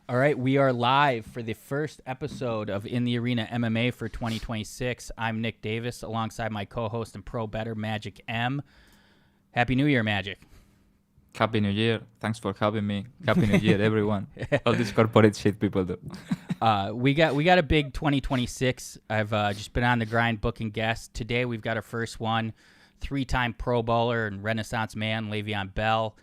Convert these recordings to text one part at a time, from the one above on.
All right, we are live for the first episode of In the Arena MMA for 2026. I'm Nick Davis alongside my co-host and pro bettor Magic M. Happy New Year, Magic. Happy New Year. Thanks for having me. Happy New Year, everyone. All this corporate shit people do. We got a big 2026. I've just been on the grind booking guests. Today we've got our first one, three-time Pro Bowler and Renaissance man, Le'Veon Bell.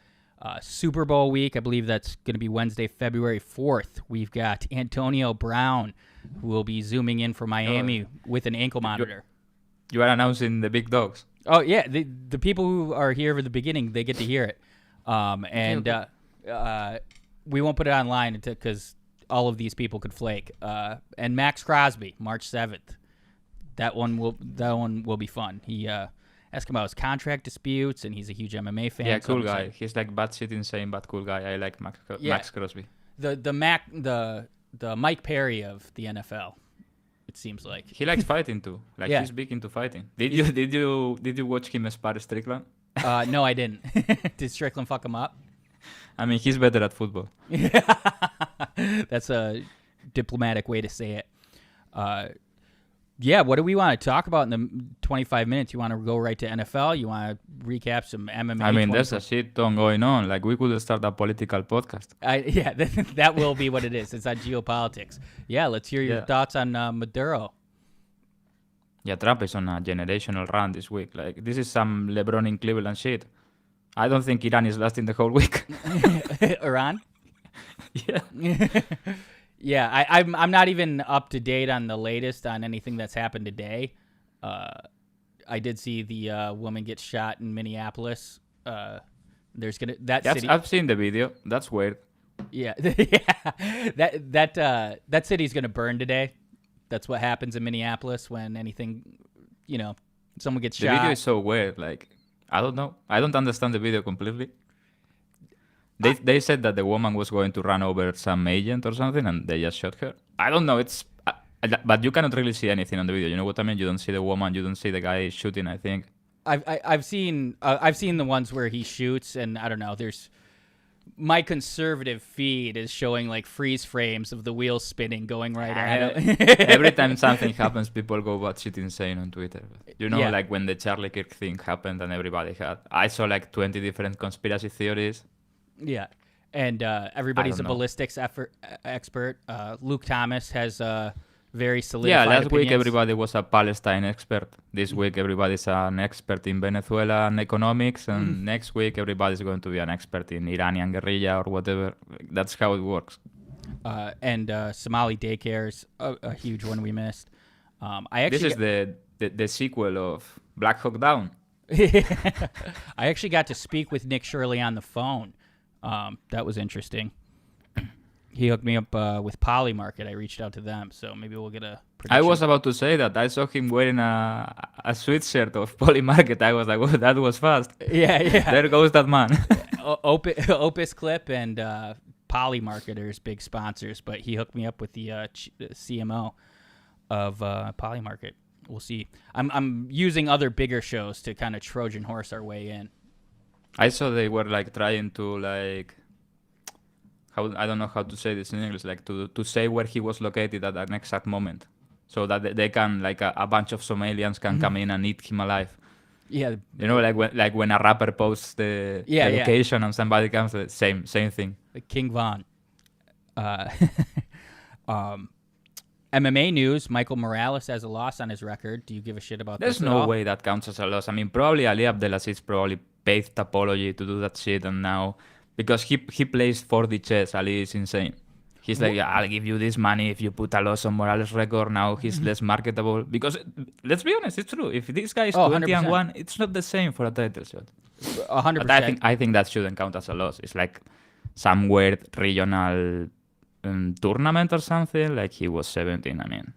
Super Bowl week, I believe that's going to be Wednesday, February 4th. We've got Antonio Brown, who will be zooming in from Miami with an ankle monitor. You are announcing the big dogs. Oh, yeah. The people who are here for the beginning, they get to hear it. We won't put it online because all of these people could flake. And Max Crosby, March 7th. That one will be fun. He ask him about his contract disputes, and he's a huge MMA fan. Yeah, cool guy. He's like bad shit insane, but cool guy. I like Max Crosby. The Mike Perry of the NFL. It seems like he likes fighting too. He's big into fighting. Did you watch him spar Strickland? No, I didn't. Did Strickland fuck him up? I mean, he's better at football. That's a diplomatic way to say it. Yeah, what do we want to talk about in the 25 minutes? You want to go right to NFL? You want to recap some MMA? I mean, there's a shit ton going on. Like, we could start a political podcast. Yeah, that will be what it is. It's on geopolitics. Yeah, let's hear your thoughts on Maduro. Yeah, Trump is on a generational run this week. Like, this is some LeBron in Cleveland shit. I don't think Iran is lasting the whole week. Iran? Yeah. Yeah, I'm not even up to date on the latest on anything that's happened today. I did see the woman get shot in Minneapolis. City. I've seen the video. That's weird. Yeah, yeah. That city's gonna burn today. That's what happens in Minneapolis when anything, someone gets shot. The video is so weird. Like, I don't know. I don't understand the video completely. They said that the woman was going to run over some agent or something, and they just shot her. I don't know. But you cannot really see anything on the video. You know what I mean? You don't see the woman. You don't see the guy shooting. I think. I've seen the ones where he shoots, and I don't know. There's my conservative feed is showing like freeze frames of the wheels spinning, going right at him. Every time something happens, people go batshit insane on Twitter. Like when the Charlie Kirk thing happened, and everybody I saw like 20 different conspiracy theories. Yeah, and everybody's a ballistics expert. Luke Thomas has very solidified last opinions. week everybody was a Palestine expert. This week everybody's an expert in Venezuelan economics, and next week everybody's going to be an expert in Iranian guerrilla or whatever. That's how it works. Somali daycare's a huge one we missed. This is the sequel of Black Hawk Down. I actually got to speak with Nick Shirley on the phone. That was interesting. He hooked me up with Poly Market. I reached out to them, so maybe we'll get a prediction. I was about to say that. I saw him wearing a sweatshirt of Poly Market. I was like, oh, that was fast. Yeah. There goes that man. Opus Clip and Poly Marketers, big sponsors, but he hooked me up with the CMO of Poly Market. We'll see. I'm using other bigger shows to kind of Trojan horse our way in. I saw they were like trying to I don't know how to say this in English, like to say where he was located at an exact moment, so that they can like a bunch of Somalians can come in and eat him alive. Yeah, like when a rapper posts the location and somebody comes, the same thing. Like King Von. MMA news: Michael Morales has a loss on his record. Do you give a shit about There's this? There's no way that counts as a loss. I mean, probably Ali Abdelaziz probably paid apology to do that shit, and now because he plays 4D chess, Ali is insane. He's like, I'll give you this money if you put a loss on Morales' record. Now he's less marketable. Because let's be honest, it's true. If this guy is 20-1, it's not the same for a title shot. 100%. But I think that shouldn't count as a loss. It's like some weird regional tournament or something. Like he was 17. I mean,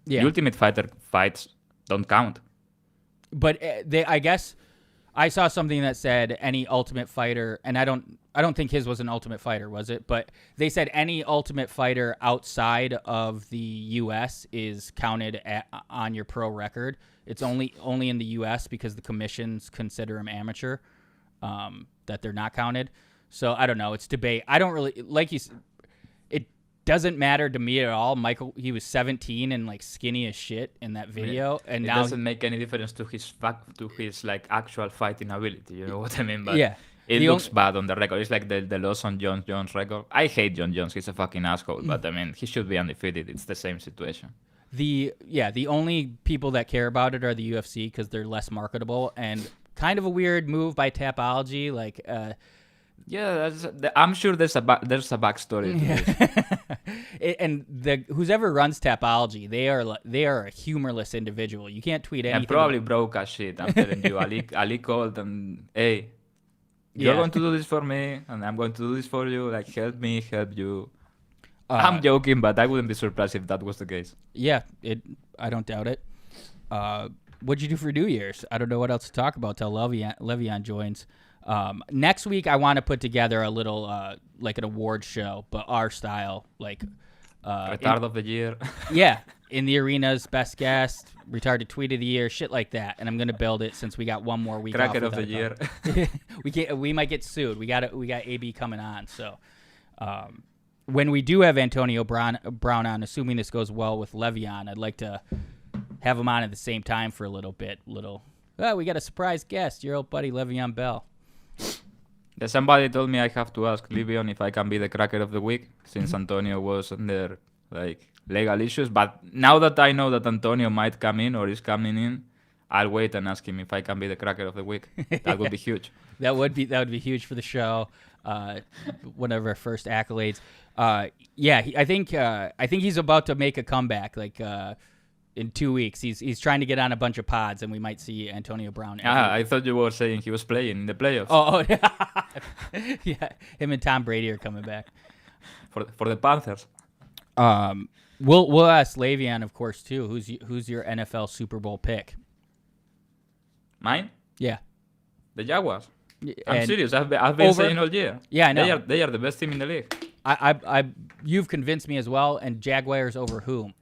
the Ultimate Fighter fights don't count. But I guess I saw something that said any Ultimate Fighter, and I don't think his was an Ultimate Fighter, was it? But they said any Ultimate Fighter outside of the U.S. is counted on your pro record. It's only in the U.S. because the commissions consider him amateur, that they're not counted. So I don't know. It's debate. I don't really like you. doesn't matter to me at all. Michael, he was 17 and like skinny as shit in that video, and it now doesn't make any difference to his like actual fighting ability. You know what I mean? But yeah, it looks bad on the record. It's like the loss on John Jones record. I hate John Jones. He's a fucking asshole. But I mean, he should be undefeated. It's the same situation. The only people that care about it are the UFC because they're less marketable, and kind of a weird move by Tapology. Like, yeah, I'm sure there's a backstory to this. And who's ever runs Tapology, they are a humorless individual. You can't tweet anything. And probably broke as shit. I'm telling you, Ali called and hey, you're going to do this for me, and I'm going to do this for you. Like, help me, help you. I'm joking, but I wouldn't be surprised if that was the case. Yeah, I don't doubt it. What'd you do for New Year's? I don't know what else to talk about till Le'Veon joins. Next week, I want to put together a little like an award show, but our style, like retard of the year. Yeah, in the arenas, best guest, retarded tweet of the year, shit like that. And I'm gonna build it since we got one more week. Cracker of the year. We might get sued. We got AB coming on. So when we do have Antonio Brown on, assuming this goes well with Le'Veon, I'd like to have him on at the same time for a little bit. We got a surprise guest, your old buddy Le'Veon Bell. Somebody told me I have to ask Le'Veon if I can be the cracker of the week since Antonio was under like legal issues. But now that I know that Antonio might come in or is coming in, I'll wait and ask him if I can be the cracker of the week. That would be huge. That would be huge for the show. One of our first accolades. I think he's about to make a comeback. Like in 2 weeks, he's trying to get on a bunch of pods, and we might see Antonio Brown. I thought you were saying he was playing in the playoffs. Oh yeah, him and Tom Brady are coming back for the Panthers. We'll ask Le'Veon, of course, too. Who's your NFL Super Bowl pick? Mine? Yeah, the Jaguars. I'm serious. I've been saying all year. Yeah, I know. They are the best team in the league. You've convinced me as well. And Jaguars over whom?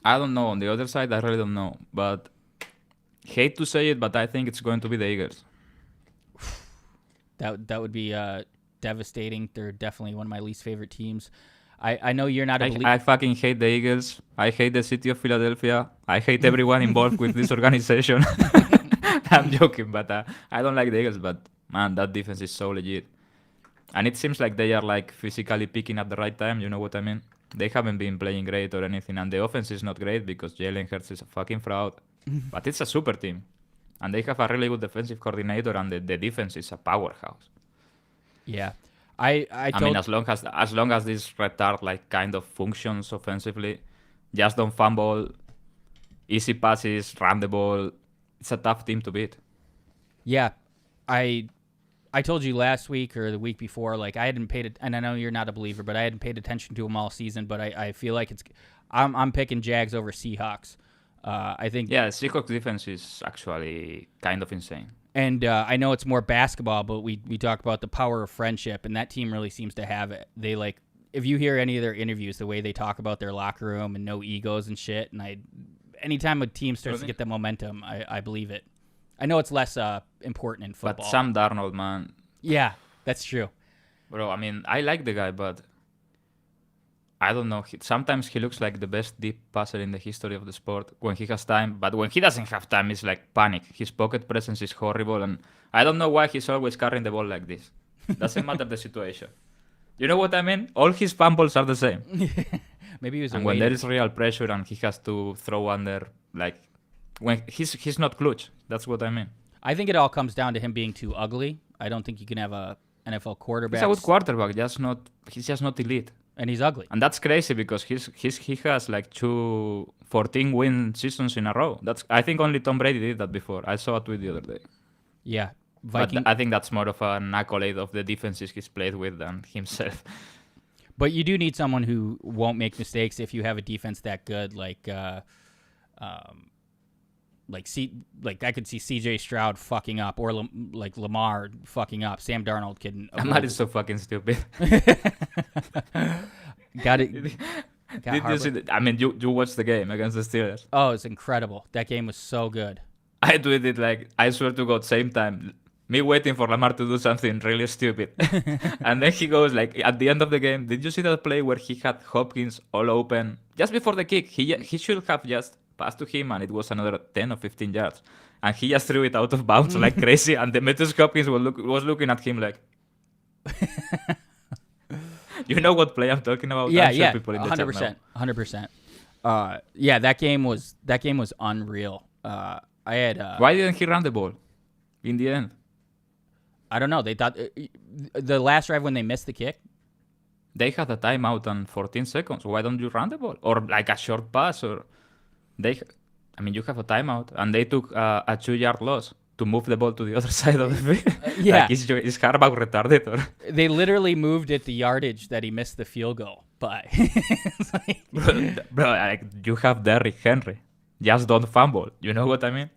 I don't know. On the other side, I really don't know. But hate to say it, but I think it's going to be the Eagles. That would be devastating. They're definitely one of my least favorite teams. I know you're not a believer. I fucking hate the Eagles. I hate the city of Philadelphia. I hate everyone involved with this organization. I'm joking, but I don't like the Eagles. But man, that defense is so legit. And it seems like they are like physically peaking at the right time. You know what I mean? They haven't been playing great or anything. And the offense is not great because Jalen Hurts is a fucking fraud. But it's a super team. And they have a really good defensive coordinator, and the defense is a powerhouse. Yeah. I mean, as long as this retard like kind of functions offensively, just don't fumble, easy passes, run the ball. It's a tough team to beat. Yeah, I told you last week or the week before, like I hadn't paid it, and I know you're not a believer, but I hadn't paid attention to them all season. But I feel like I'm picking Jags over Seahawks. I think Seahawks defense is actually kind of insane. And I know it's more basketball, but we talk about the power of friendship, and that team really seems to have it. They like, if you hear any of their interviews, the way they talk about their locker room and no egos and shit, and anytime a team starts to get that momentum, I believe it. I know it's less important in football. But Sam Darnold, man. Yeah, that's true. Bro, I mean, I like the guy, but I don't know. Sometimes he looks like the best deep passer in the history of the sport when he has time. But when he doesn't have time, it's like panic. His pocket presence is horrible. And I don't know why he's always carrying the ball like this. Doesn't matter the situation. You know what I mean? All his fumbles are the same. Maybe he was and when there is real pressure and he has to throw under, like, when he's not clutch. That's what I mean. I think it all comes down to him being too ugly. I don't think you can have a NFL quarterback. He's a good quarterback. He's just not elite. And he's ugly. And that's crazy because he has like 14 win seasons in a row. I think only Tom Brady did that before. I saw a tweet the other day. Yeah. But I think that's more of an accolade of the defenses he's played with than himself. But you do need someone who won't make mistakes if you have a defense that good. Like I could see C.J. Stroud fucking up, or like Lamar fucking up. Sam Darnold can. Lamar is so fucking stupid. Got it. Did you see? I mean, you watched the game against the Steelers. Oh, it's incredible. That game was so good. I tweeted like, I swear to God, same time, me waiting for Lamar to do something really stupid. And then he goes like at the end of the game, did you see that play where he had Hopkins all open just before the kick? He should have just passed to him and it was another 10 or 15 yards. And he just threw it out of bounds like crazy. And Demetrius Hopkins was looking at him like, you know what play I'm talking about? Yeah, I'm sure people in the chat know. 100%. Yeah, that game was unreal. I had. Why didn't he run the ball in the end? I don't know. They thought the last drive when they missed the kick. They had a timeout on 14 seconds. Why don't you run the ball or like a short pass or you have a timeout and they took a 2-yard loss to move the ball to the other side of the field. Yeah, like is Harbaugh retarded? Or? They literally moved it the yardage that he missed the field goal by. bro, like you have Derrick Henry. Just don't fumble. You know what I mean?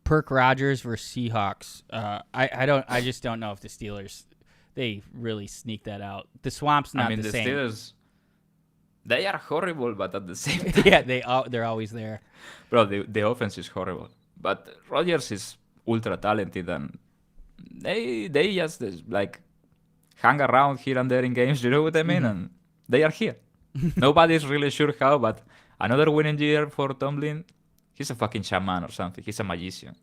Perk Rogers versus Seahawks. I just don't know if the Steelers, they really sneak that out. The Swamp's not the same. Steelers, they are horrible, but at the same time, yeah, they're always there. Bro, the offense is horrible, but Rodgers is ultra talented, and they just like hang around here and there in games. You know what I mean? And they are here. Nobody's really sure how, but another winning year for Tomlin. He's a fucking shaman or something. He's a magician.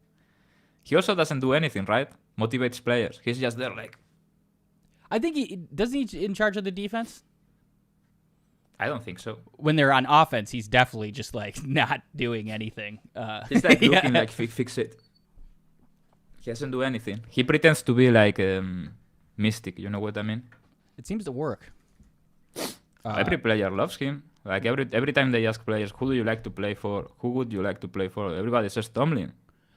He also doesn't do anything, right? Motivates players. He's just there like... I think he's in charge of the defense? I don't think so. When they're on offense, he's definitely just like not doing anything. He's like looking like fix it. He doesn't do anything. He pretends to be like mystic. You know what I mean? It seems to work. Every player loves him. Like every time they ask players, who do you like to play for? Who would you like to play for? Everybody says Tomlin.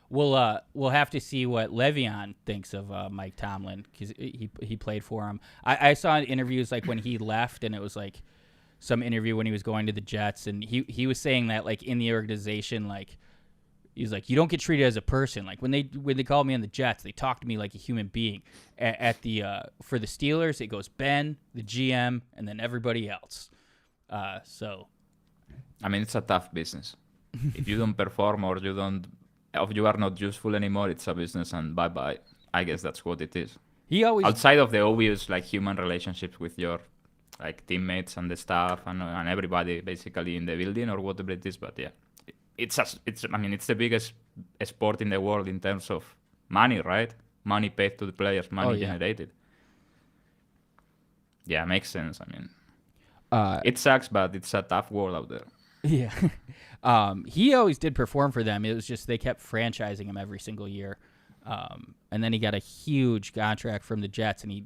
We'll have to see what Le'Veon thinks of Mike Tomlin because he played for him. I saw interviews like when he left, and it was like some interview when he was going to the Jets, and he was saying that like in the organization, like he's like, you don't get treated as a person. Like when they called me on the Jets, they talked to me like a human being. At the for the Steelers, it goes Ben, the GM, and then everybody else. So, I mean, it's a tough business. If you don't perform or you are not useful anymore, it's a business, and bye bye. I guess that's what it is. He always outside of the obvious like human relationships with your like teammates and the staff and everybody basically in the building or whatever it is. But yeah, it's the biggest sport in the world in terms of money, right? Money paid to the players, money generated. Yeah, makes sense. I mean. It sucks, but it's a tough world out there. Yeah. He always did perform for them. It was just they kept franchising him every single year. And then he got a huge contract from the Jets, and he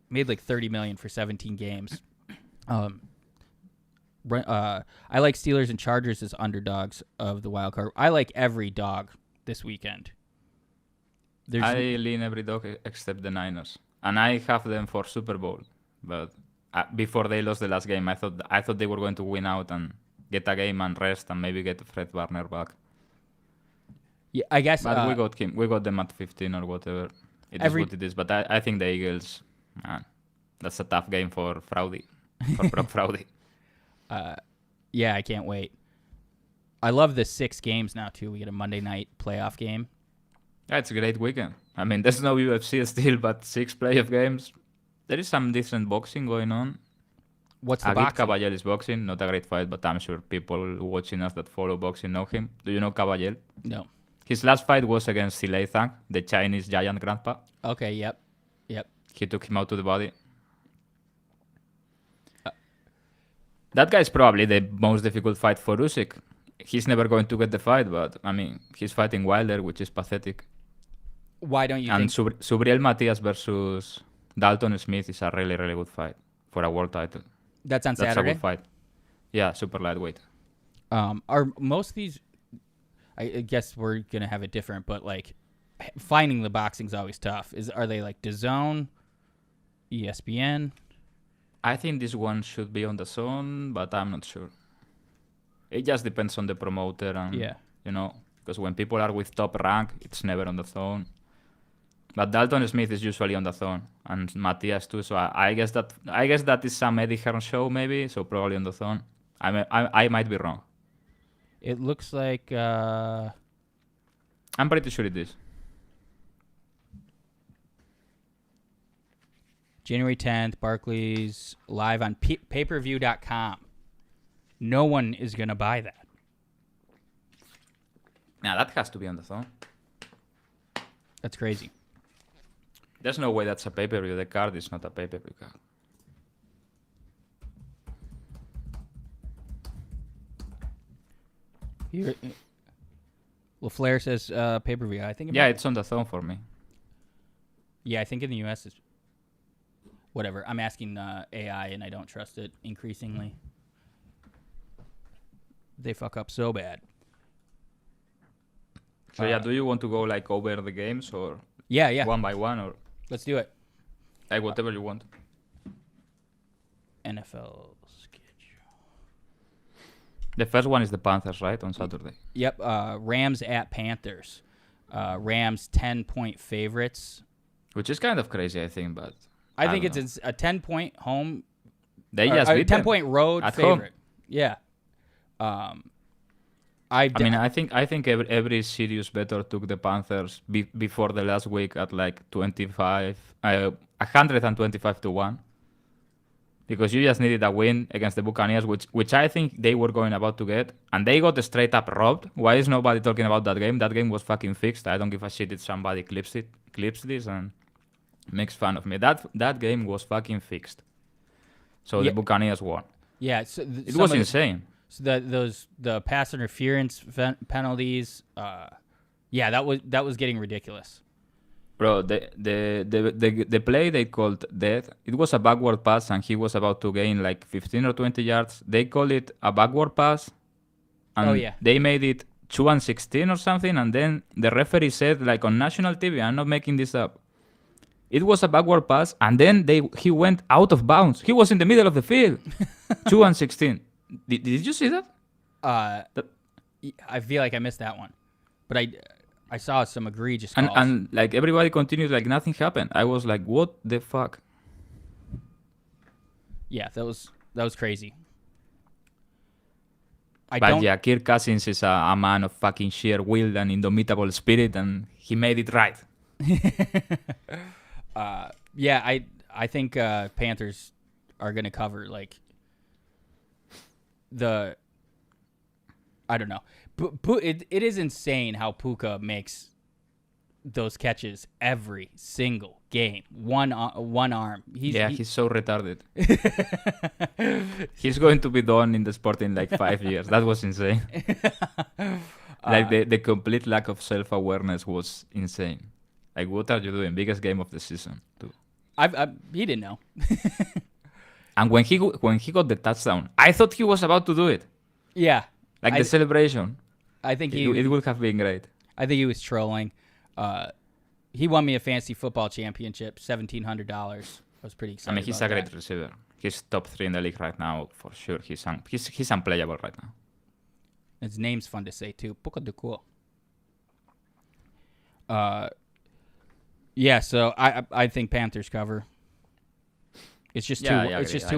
made like $30 million for 17 games. I like Steelers and Chargers as underdogs of the wild card. I like every dog this weekend. I lean every dog except the Niners. And I have them for Super Bowl, but... before they lost the last game, I thought they were going to win out and get a game and rest and maybe get Fred Warner back. Yeah, I guess. But we got them at 15 or whatever. It is what it is. But I think the Eagles, man, that's a tough game for Fraudy, for Brock Fraudy. Yeah, I can't wait. I love the 6 games now too. We get a Monday night playoff game. Yeah, it's a great weekend. I mean, there's no UFC still, but 6 playoff games. There is some decent boxing going on. What's the boxing? Caballel is boxing. Not a great fight, but I'm sure people watching us that follow boxing know him. Do you know Caballel? No. His last fight was against Silei Thang, the Chinese giant grandpa. Okay, yep. He took him out to the body. That guy's probably the most difficult fight for Usyk. He's never going to get the fight, but, I mean, he's fighting Wilder, which is pathetic. Why don't you think... And Subriel Matias versus... Dalton Smith is a really, really good fight for a world title. That's on Saturday? That's a good fight. Yeah, super lightweight. Are most of these... I guess we're going to have it different, but, like, finding the boxing's always tough. Are they, like, DAZN, ESPN? I think this one should be on DAZN, but I'm not sure. It just depends on the promoter and, you know, because when people are with top rank, it's never on DAZN. But Dalton Smith is usually on DAZN, and Matthias too. So I guess that is some Eddie Hearn show maybe. So probably on DAZN. I might be wrong. It looks like I'm pretty sure it is. January 10th, Barclays live on payperview.com. No one is going to buy that. Now that has to be on the phone. That's crazy. There's no way that's a pay-per-view. The card is not a pay-per-view card. Here, LaFleur says pay-per-view. I think. Yeah, it's on the phone for me. Yeah, I think in the U.S. it's whatever. I'm asking AI, and I don't trust it increasingly. They fuck up so bad. So yeah, do you want to go like over the games or Yeah. one by one or Let's do it. like whatever you want? NFL schedule. The first one is the Panthers, right, on Saturday. Yep. Rams at Panthers. Rams 10-point favorites. Which is kind of crazy, I think, but I think don't know. it's a 10-point home. They just a beat them 10-point road at favorite. home. Yeah. I mean, I think every serious bettor took the Panthers before the last week at like 125 to 1, because you just needed a win against the Buccaneers, which I think they were going about to get, and they got straight up robbed. Why is nobody talking about that game? That game was fucking fixed. I don't give a shit if somebody clips this and makes fun of me. That game was fucking fixed. So Yeah. the Buccaneers won. Yeah. So It was insane. So the pass interference penalties, that was getting ridiculous. Bro, the play they called dead, it was a backward pass and he was about to gain like 15 or 20 yards. They called it a backward pass and they made it 2-16 or something, and then the referee said, like on national TV, I'm not making this up, it was a backward pass and then he went out of bounds. He was in the middle of the field. 2-16. Did you see that? I feel like I missed that one, but I saw some egregious calls. And like everybody continued like nothing happened. I was like, what the fuck? Yeah, that was crazy. Kirk Cousins is a man of fucking sheer will and indomitable spirit, and he made it right. I think Panthers are gonna cover like. I don't know. It is insane how Puka makes those catches every single game. One arm. He's so retarded. He's going to be done in the sport in like 5 years. That was insane. Like the complete lack of self-awareness was insane. Like, what are you doing? Biggest game of the season, too. He didn't know. And when he got the touchdown, I thought he was about to do it. Yeah. Like the celebration. I think it would have been great. I think he was trolling. He won me a fantasy football championship, $1,700. I was pretty excited. I mean, he's a great receiver. He's top 3 in the league right now for sure. He's unplayable right now. His name's fun to say too. Puka Nacua. So I think Panthers cover. It's just too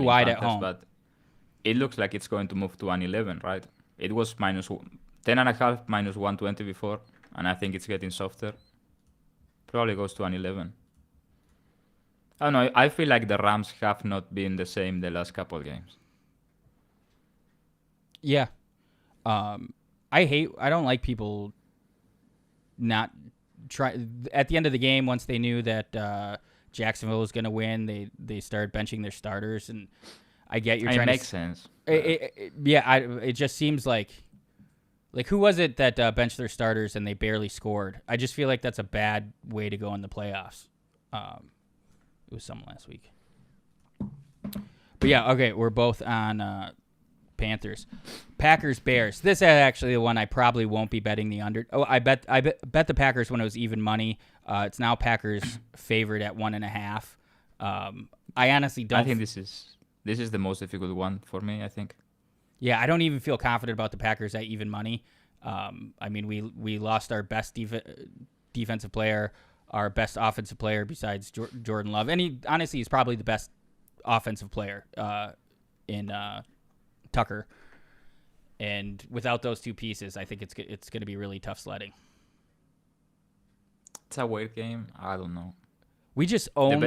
wide Panthers, at home. But it looks like it's going to move to an 11, right? It was -10.5, -120 before, and I think it's getting softer. Probably goes to an 11. I don't know. I feel like the Rams have not been the same the last couple games. Yeah. I don't like people not try at the end of the game. Once they knew that Jacksonville was going to win, they started benching their starters, and I get you're trying to. It makes sense. It just seems like who was it that benched their starters and they barely scored? I just feel like that's a bad way to go in the playoffs. It was someone last week. But yeah, okay, we're both on Panthers. Packers Bears. This is actually the one I probably won't be betting the under. Oh, I bet the Packers when it was even money. It's now Packers favored at 1.5. I honestly don't. I think this is the most difficult one for me, I think. Yeah, I don't even feel confident about the Packers at even money. I mean, we lost our best defensive player, our best offensive player besides Jordan Love, and he's probably the best offensive player in Tucker. And without those two pieces, I think it's going to be really tough sledding. It's a weird game. I don't know. We just The owned.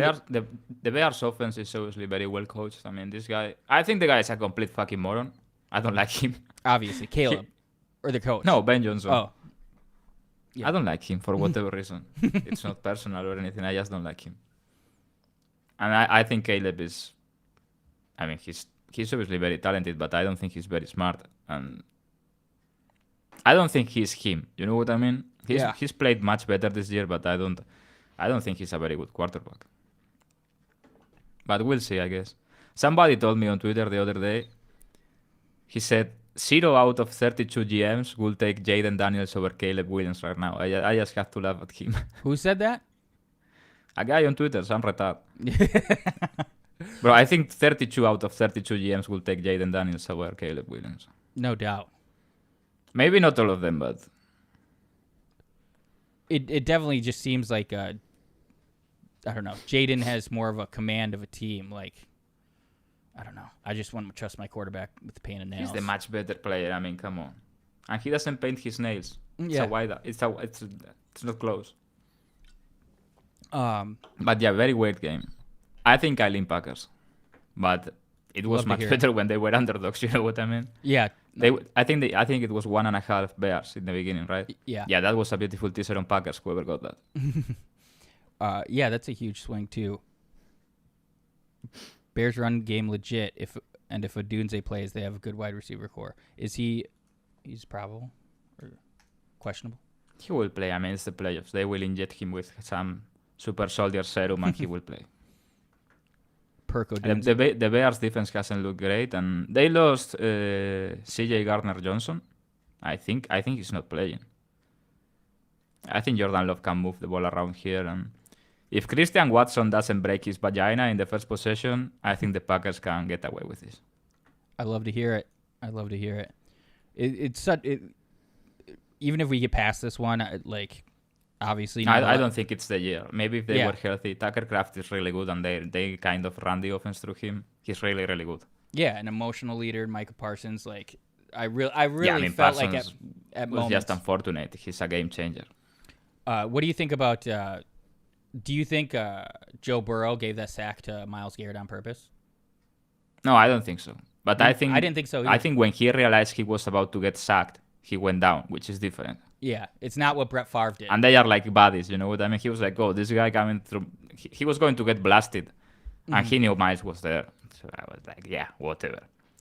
Bears offense is obviously very well coached. I mean, this guy. I think the guy is a complete fucking moron. I don't like him. Obviously, Caleb or the coach. No, Ben Johnson. Oh. Yeah. I don't like him for whatever reason. It's not personal or anything. I just don't like him. And I think Caleb is. I mean, he's obviously very talented, but I don't think he's very smart. And I don't think he's him. You know what I mean? He's played much better this year, but I don't think he's a very good quarterback. But we'll see, I guess. Somebody told me on Twitter the other day, he said 0 out of 32 GMs will take Jaden Daniels over Caleb Williams right now. I just have to laugh at him. Who said that? A guy on Twitter, some retard. Bro, I think 32 out of 32 GMs will take Jaden Daniels over Caleb Williams. No doubt. Maybe not all of them, but... It definitely just seems like, I don't know, Jaden has more of a command of a team. Like, I don't know. I just want to trust my quarterback with the paint and nails. He's the much better player. I mean, come on. And he doesn't paint his nails. Yeah. It's not close. Um, But yeah, very weird game. I think I lean Packers. But it was Love to much hear better when they were underdogs, you know what I mean? yeah. I think it was 1.5 Bears in the beginning, right? Yeah. Yeah, that was a beautiful teaser on Packers, whoever got that. Yeah, that's a huge swing too. Bears run game legit. If Odunze plays, they have a good wide receiver core. He's probable or questionable? He will play. I mean, it's the playoffs. They will inject him with some super soldier serum and he will play. Odunze. The Bears defense hasn't looked great, and they lost CJ Gardner-Johnson. I think he's not playing. I think Jordan Love can move the ball around here, and if Christian Watson doesn't break his vagina in the first possession, I think the Packers can get away with this. I love to hear it. It's such. Even if we get past this one, obviously. I don't think it's the year. Maybe if they Yeah. were healthy, Tucker Kraft is really good, and they kind of run the offense through him. He's really, really good. Yeah, an emotional leader, Micah Parsons. Like I really felt Parsons like at was moments. just unfortunate. He's a game changer. What do you think about? Do you think Joe Burrow gave that sack to Myles Garrett on purpose? No, I don't think so. But I didn't think so either. I think when he realized he was about to get sacked, he went down, which is different. Yeah, it's not what Brett Favre did. And they are like buddies, you know what I mean? He was like, oh, this guy coming through. He was going to get blasted. And he knew Miles was there. So I was like, yeah, whatever.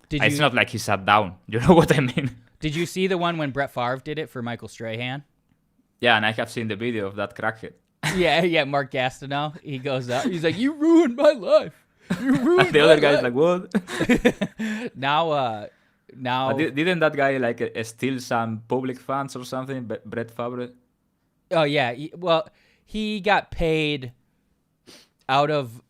It's not like he sat down. You know what I mean? Did you see the one when Brett Favre did it for Michael Strahan? Yeah, and I have seen the video of that crackhead. Yeah, Mark Gastineau. He goes up. He's like, you ruined my life. You ruined And the other guy's like, what? Now... Didn't that guy steal some public funds or something? Brett Favre? Oh, yeah. He got paid out of...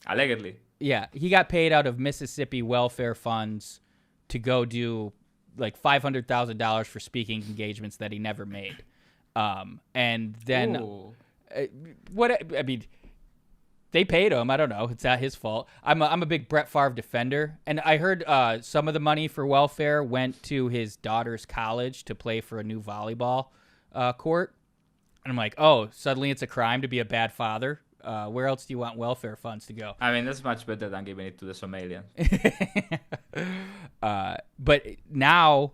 Allegedly. Yeah, he got paid out of Mississippi welfare funds to go do like $500,000 for speaking engagements that he never made. And then they paid him. I don't know. It's not his fault. I'm a big Brett Favre defender, and I heard some of the money for welfare went to his daughter's college to play for a new volleyball court. And I'm like, oh, suddenly it's a crime to be a bad father. Where else do you want welfare funds to go? I mean, that's much better than giving it to the Somalians. But now,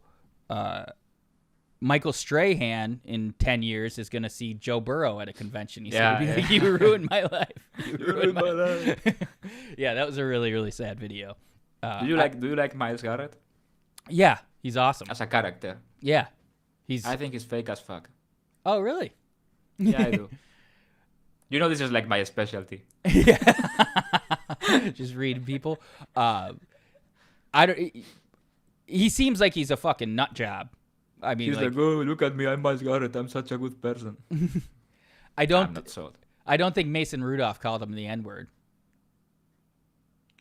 Michael Strahan in 10 years is going to see Joe Burrow at a convention. He's going to be like, you ruined my life. You ruined my life. Yeah, that was a really, really sad video. Do you like Myles Garrett? Yeah, he's awesome. As a character? Yeah. I think he's fake as fuck. Oh, really? Yeah, I do. You know, this is like my specialty. Yeah. Just reading people. He seems like he's a fucking nut job. I mean, he's like, oh, look at me, I'm Myles Garrett, I'm such a good person. I'm not sold. I don't think Mason Rudolph called him the N-word.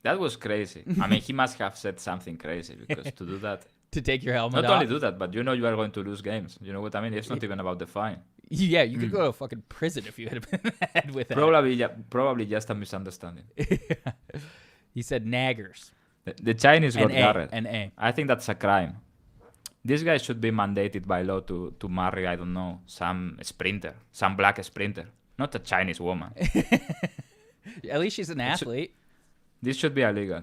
That was crazy. I mean, he must have said something crazy, because to do that... To take your helmet off. Not only do that, but you know you are going to lose games. You know what I mean? It's not even about the fine. Yeah, you could go to fucking prison if you had been mad with that. Probably just a misunderstanding. He said naggers. The Chinese got Garrett. N-A. I think that's a crime. This guy should be mandated by law to marry, I don't know, some sprinter, some black sprinter. Not a Chinese woman. At least she's an athlete. This should be illegal.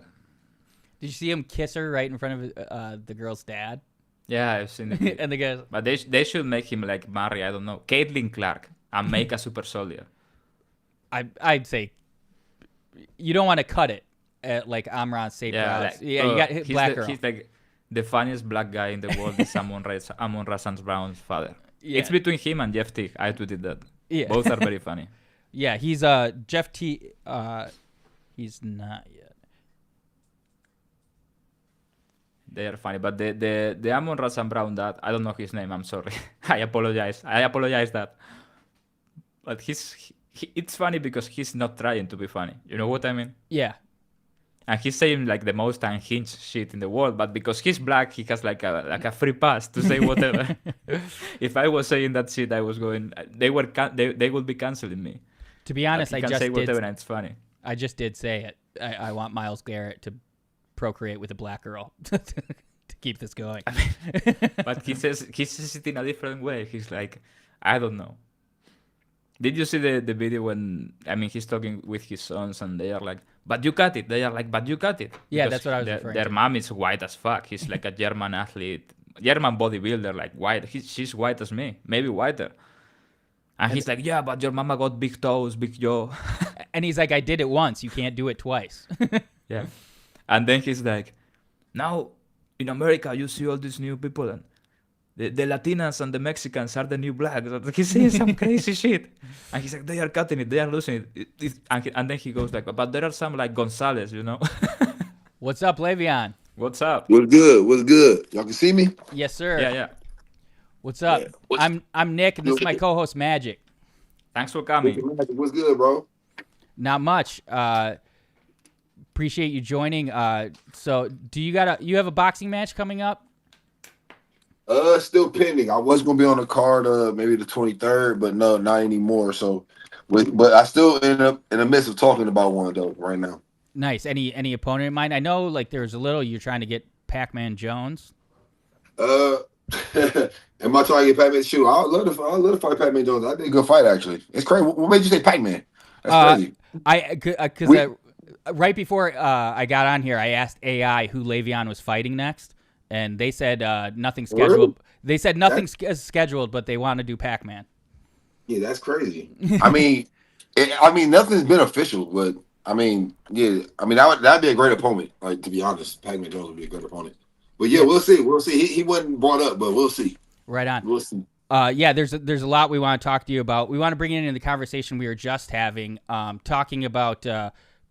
Did you see him kiss her right in front of the girl's dad? Yeah, I've seen it. And the guy, But they should make him like marry, I don't know, Caitlin Clark and make a super soldier. I'd say you don't want to cut it at like Amron Safe Routes. You got black girl. He's like the funniest black guy in the world is Amon-Ra St. Brown's father. Yeah. It's between him and Jeff Teague. I tweeted that. Yeah. Both are very funny. Yeah, he's Jeff T. He's not yet. They are funny, but the Amon-Ra St. Brown dad, I don't know his name. I'm sorry. I apologize that. But it's funny because he's not trying to be funny. You know what I mean? Yeah. And he's saying like the most unhinged shit in the world, but because he's black, he has like a free pass to say whatever. If I was saying that shit, I was going. They would be canceling me. To be honest, I just say whatever, and it's funny. I just did say it. I want Myles Garrett to procreate with a black girl to keep this going. But he says it in a different way. He's like, I don't know. Did you see the video when, he's talking with his sons and they are like, but you cut it. They are like, but you cut it. Yeah, because that's what I was referring to. Their mom is white as fuck. He's like a German athlete, German bodybuilder, like white. She's white as me, maybe whiter. And he's like, yeah, but your mama got big toes, big jaw. And he's like, I did it once. You can't do it twice. Yeah. And then he's like, now in America, you see all these new people and the Latinas and the Mexicans are the new blacks. He's saying some crazy shit. And he's like, they are cutting it. They are losing it. And then he goes like, but there are some like Gonzalez, you know? What's up, Le'Veon? What's up? What's good? What's good? Y'all can see me? Yes, sir. Yeah. What's up? Yeah. I'm Nick, and this is my co-host, Magic. Thanks for coming. What's good, bro? Not much. Appreciate you joining. So do you have a boxing match coming up? Still pending. I was gonna be on the card, maybe the 23rd, but no, not anymore. So, but I still end up in the midst of talking about one though right now. Nice. Any opponent in mind? I know, like there's a little. You're trying to get Pacman Jones. Am I trying to get Pacman? Shoot, I would love to fight Pacman Jones. I think a good fight actually. It's crazy. What made you say Pacman? That's crazy. Right before I got on here, I asked AI who Le'Veon was fighting next. And they said nothing scheduled. Really? They said nothing scheduled, but they want to do Pacman. Yeah, that's crazy. I mean, nothing's been official, but that'd be a great opponent. Like, to be honest, Pacman Jones would be a good opponent. But yeah, we'll see. We'll see. He wasn't brought up, but we'll see. Right on. We'll see. There's a lot we want to talk to you about. We want to bring in the conversation we were just having, talking about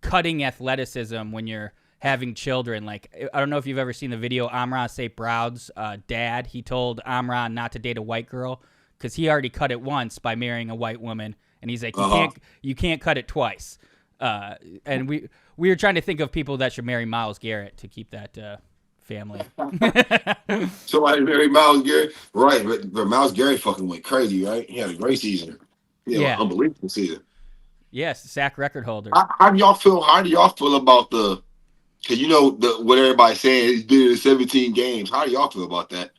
cutting athleticism when you're having children. Like, I don't know if you've ever seen the video. Amron St. Brown's dad, he told Amron not to date a white girl because he already cut it once by marrying a white woman, and he's like, you can't cut it twice. And we were trying to think of people that should marry Myles Garrett to keep that family. Somebody married Myles Garrett, right? But Myles Garrett fucking went crazy, right? He had a great season. Yeah, unbelievable season. Yes, sack record holder. How do y'all feel? How do y'all feel about the? Because what everybody's saying, he's been in 17 games. How do y'all feel about that?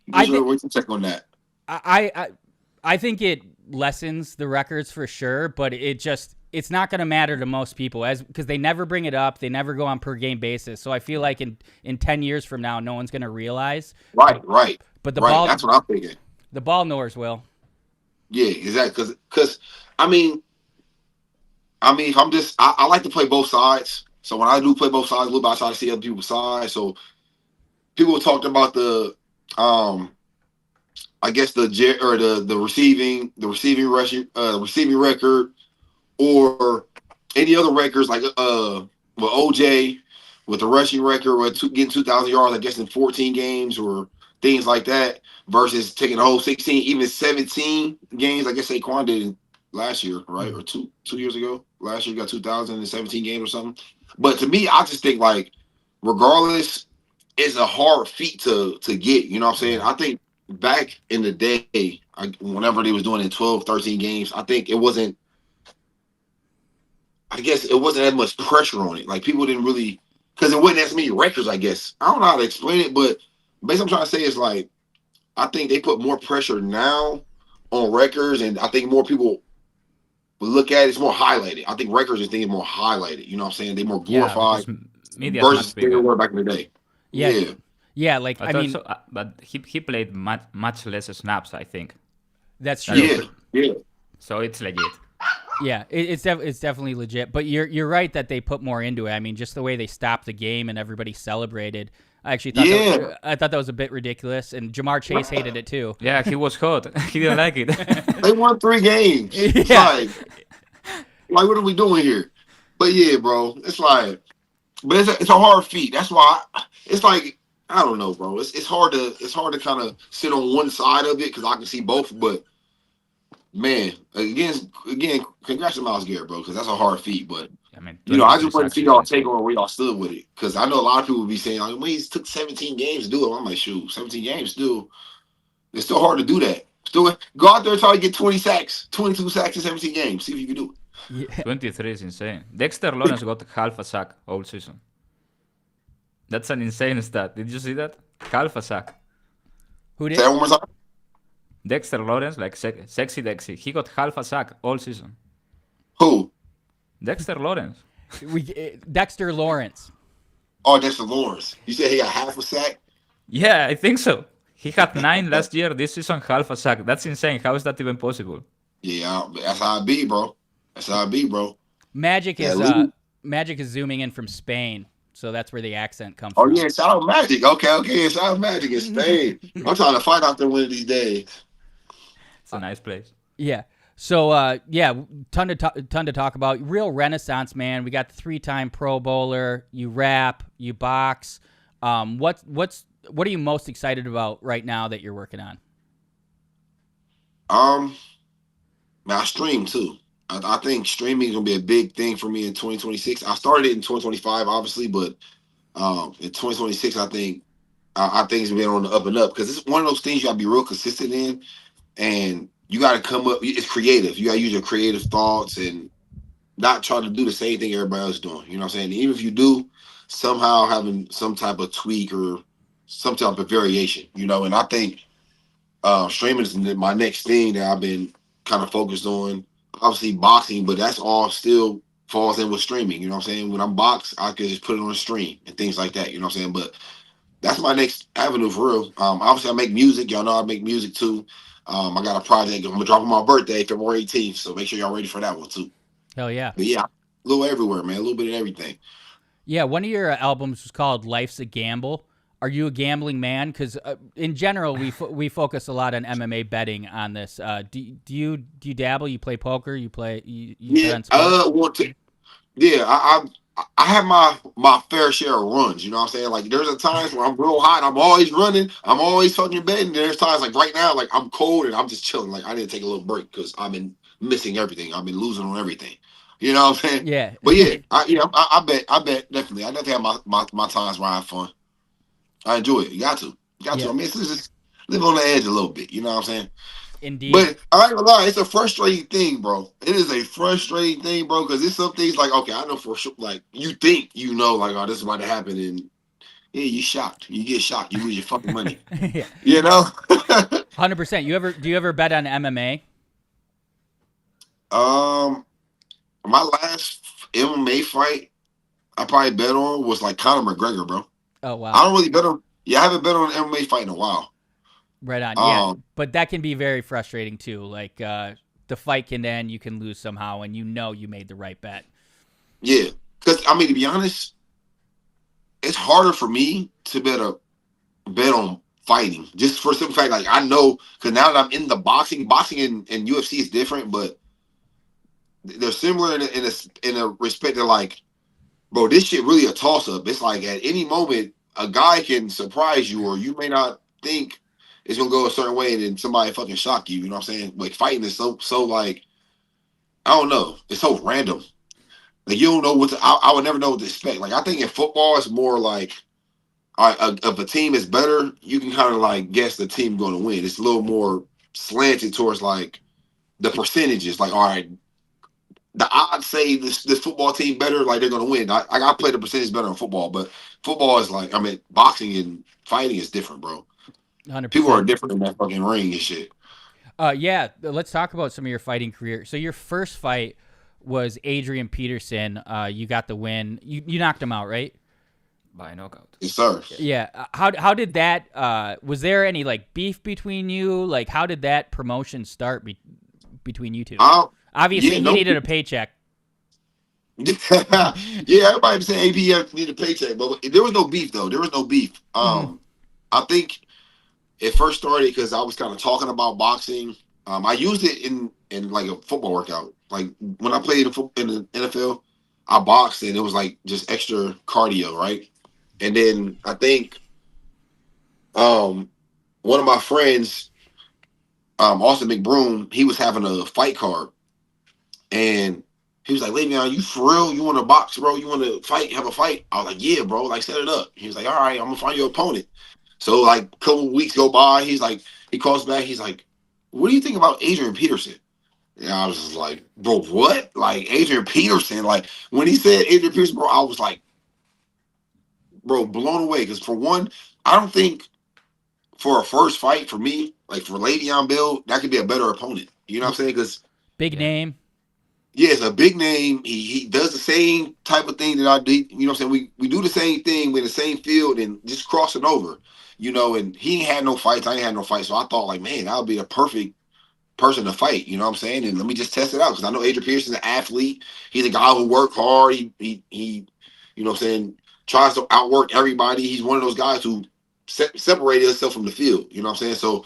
What's your check on that? I think it lessens the records for sure, but it's not going to matter to most people because they never bring it up. They never go on per game basis. So I feel like in 10 years from now, no one's going to realize. Right. But the ball, that's what I'm thinking. The ball knowers will. Yeah, exactly. Because I like to play both sides. So when I do play both sides a little bit, I try to see other people's sides. So people talked about the receiving record or any other records like with OJ with the rushing record or getting 2,000 yards, I guess in 14 games or things like that versus taking the whole 16, even 17 games. I guess Saquon did last year, right? Or two years ago. Last year got 2,017 games or something. But to me, I just think like, regardless, it's a hard feat to get. You know what I'm saying? I think back in the day, whenever they was doing it 12, 13 games, I think it wasn't. I guess it wasn't as much pressure on it. Like people didn't really, because it wasn't as many records. I guess I don't know how to explain it, but basically, I'm trying to say is like, I think they put more pressure now on records, and I think more people but look at it, it's more highlighted. I think records and things more highlighted. You know what I'm saying? They more glorified Because media is versus much they bigger. were back in the day. Yeah. Yeah, like But I mean, also, but he played much less snaps, I think. that's true. Yeah. So it's legit. Yeah, it's definitely legit. But you're right that they put more into it. I mean, just the way they stopped the game and everybody celebrated. I actually thought that was a bit ridiculous, and Jamar Chase hated it too. Yeah, he was hot. He didn't like it. They won 3 games. It's like what are we doing here? But yeah, bro, it's like, but it's a hard feat. That's why it's like I don't know, bro. It's hard to kind of sit on one side of it because I can see both. But man, again, congrats to Myles Garrett, bro, because that's a hard feat. But I mean, I just want to see y'all take on. on where y'all stood with it because I know a lot of people will be saying, like, well, he took 17 games to do it. I'm like, shoot, 17 games still. It's still hard to do that. Still go out there and try to get 20 sacks, 22 sacks in 17 games. See if you can do it. Yeah. 23 is insane. Dexter Lawrence got half a sack all season. That's an insane stat. Did you see that? Half a sack. Who did? Say that one more time. Dexter Lawrence, like sexy Dexy, he got half a sack all season. Who? Dexter Lawrence. Dexter Lawrence. Oh, Dexter Lawrence. You said he got half a sack? Yeah, I think so. He had 9 last year. This season, half a sack. That's insane. How is that even possible? Yeah, that's how I be, bro. That's how I be, bro. Magic is zooming in from Spain, so that's where the accent comes Oh from. yeah, shout out Magic. Okay, shout out Magic in Spain. I'm trying to fight out there one of these days. It's a nice place. Yeah. So ton to talk about. Real renaissance man. We got the 3-time Pro Bowler. You rap. You box. What are you most excited about right now that you're working on? I stream too. I think streaming is gonna be a big thing for me in 2026. I started it in 2025, obviously, but in 2026, I think it's been on the up and up because it's one of those things you gotta be real consistent in, and you gotta come up. It's creative. You gotta use your creative thoughts and not try to do the same thing everybody else is doing. You know what I'm saying? Even if you do, somehow having some type of tweak or some type of variation. You know, and I think streaming is my next thing that I've been kind of focused on. Obviously boxing, but that's all still falls in with streaming. You know what I'm saying? When I'm boxed, I can just put it on a stream and things like that. You know what I'm saying? But that's my next avenue for real. Obviously I make music. Y'all know I make music too. I got a project I'm gonna drop on my birthday, February 18th. So make sure y'all ready for that one too. Hell yeah. But yeah, a little everywhere, man. A little bit of everything. Yeah, one of your albums was called "Life's a Gamble." Are you a gambling man? Because in general, we focus a lot on MMA betting on this. Do you dabble? You play poker? You play? Yeah. I have my fair share of runs. You know what I'm saying? Like there's a times where I'm real hot. I'm always running. I'm always fucking betting. There's times like right now, like I'm cold and I'm just chilling. Like I need to take a little break because I've been missing everything. I've been losing on everything. You know what I'm saying? Yeah. But yeah, I bet definitely. I definitely have my times where I have fun. I enjoy it. You got to. I mean, it's just live on the edge a little bit. You know what I'm saying? Indeed. But I ain't gonna lie, it's a frustrating thing, bro. It is a frustrating thing, bro, because it's some things like, okay, I know for sure, like, you think you know, like, oh, this is about to happen, and yeah, you shocked. You get shocked. You lose your fucking money. Yeah. You know? 100%. Do you ever bet on MMA? My last MMA fight I probably bet on was like Conor McGregor, bro. Oh, wow. I don't really bet on. Yeah, I haven't bet on an MMA fight in a while. Right on. Yeah, but that can be very frustrating too. Like the fight can end, you can lose somehow, and you know you made the right bet. Yeah, because I mean, to be honest, it's harder for me to bet on fighting just for some fact. Like I know because now that I'm in the boxing and UFC is different, but they're similar in a respect that like, bro, this shit really a toss up. It's like at any moment a guy can surprise you, or you may not think it's gonna go a certain way, and then somebody fucking shock you. You know what I'm saying? Like fighting is so like, I don't know. It's so random. Like you don't know what to. I would never know what to expect. Like I think in football it's more like, if a team is better, you can kind of like guess the team going to win. It's a little more slanted towards like the percentages. Like all right, the odds say this football team better, like they're going to win. I play the percentage better in football, but football is like, I mean, boxing and fighting is different, bro. 100%. People are different in that fucking ring and shit. Yeah, let's talk about some of your fighting career. So your first fight was Adrian Peterson. You got the win. You knocked him out, right? By knockout. Yes, sir. Yeah. How did that? Was there any like beef between you? Like, how did that promotion start between you two? Obviously, he needed a paycheck. Yeah, everybody was saying APF needed a paycheck, but there was no beef though. There was no beef. I think it first started because I was kind of talking about boxing. I used it in like a football workout. Like when I played in the NFL, I boxed and it was like just extra cardio, right? And then I think one of my friends, Austin McBroom, he was having a fight card, and he was like, Le'Veon, you for real? You want to box, bro? You want to fight? Have a fight? I was like, yeah, bro. Like, set it up. He was like, all right, I'm gonna find your opponent. So like a couple of weeks go by, he calls back. He's like, what do you think about Adrian Peterson? And I was just like, bro, what? Like Adrian Peterson? Like when he said Adrian Peterson, bro, I was like, bro, blown away. Because for one, I don't think for a first fight for me, like for Le'Veon Bell, that could be a better opponent. You know what I'm saying? Because big name. Yeah, it's a big name. He does the same type of thing that I did. You know what I'm saying? We do the same thing with the same field and just crossing over. You know, and he ain't had no fights. I ain't had no fights. So I thought, like, man, that would be a perfect person to fight. You know what I'm saying? And let me just test it out because I know Adrian Peterson's an athlete. He's a guy who worked hard. He you know what I'm saying, tries to outwork everybody. He's one of those guys who separated himself from the field. You know what I'm saying? So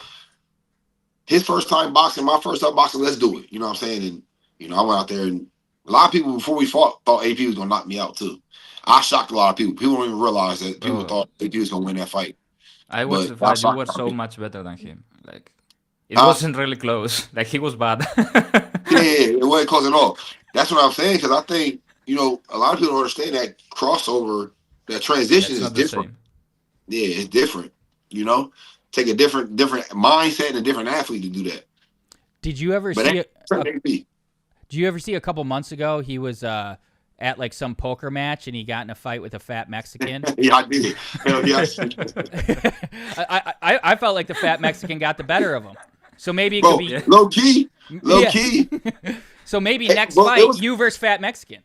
his first time boxing, my first time boxing, let's do it. You know what I'm saying? And you know, I went out there, and a lot of people before we fought thought AP was gonna knock me out too. I shocked a lot of people. People don't even realize that people thought AP was gonna win that fight. I watched the fight. You were so much better than him. Like it wasn't really close. Like he was bad. Yeah, it wasn't close at all. That's what I'm saying because I think you know a lot of people don't understand that crossover, that transition is different. Yeah, it's different. You know, take a different mindset and a different athlete to do that. Did you ever see? Did you ever see a couple months ago he was at like some poker match and he got in a fight with a fat Mexican? Yeah, I did. Hell yes. I felt like the fat Mexican got the better of him. So maybe it could be low key. So maybe next fight you versus fat Mexican.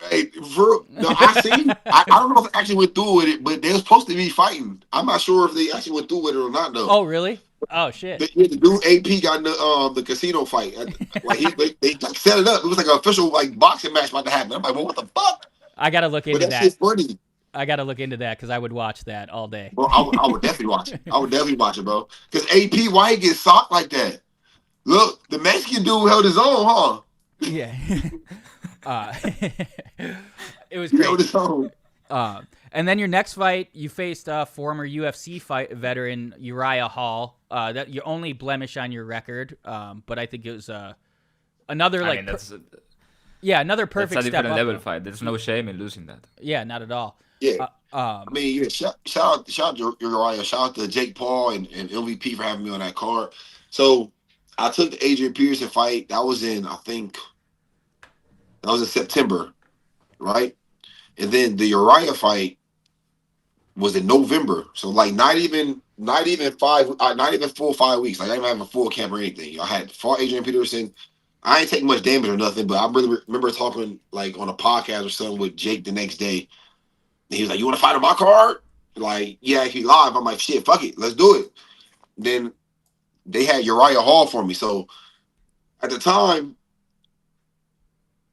Hey, I don't know if they actually went through with it, but they're supposed to be fighting. I'm not sure if they actually went through with it or not, though. Oh, really? Oh, shit. The dude AP got in the casino fight. Like they set it up. It was like an official like boxing match about to happen. I'm like, well, what the fuck? I gotta look into that. Shit's funny. I gotta look into that because I would watch that all day. Bro, I would definitely watch it. I would definitely watch it, bro. Because AP, why he get socked like that? Look, the Mexican dude held his own, huh? Yeah. It was great. Held his own. And then your next fight, you faced former UFC veteran Uriah Hall. That your only blemish on your record, but I think it was another like. Another perfect that's a step different up. Level fight. There's no shame in losing that. Yeah, not at all. Yeah. I mean, shout out to Uriah. Shout out to Jake Paul and MVP for having me on that card. So I took the Adrian Peterson fight. That was in September, right? And then the Uriah fight was in November. So like not even full 5 weeks. Like I didn't have a full camp or anything. I had fought Adrian Peterson. I ain't taking much damage or nothing, but I really remember talking like on a podcast or something with Jake the next day. And he was like, "You want to fight on my card?" Like, yeah, if he live, I'm like, "Shit, fuck it, let's do it." Then they had Uriah Hall for me. So at the time,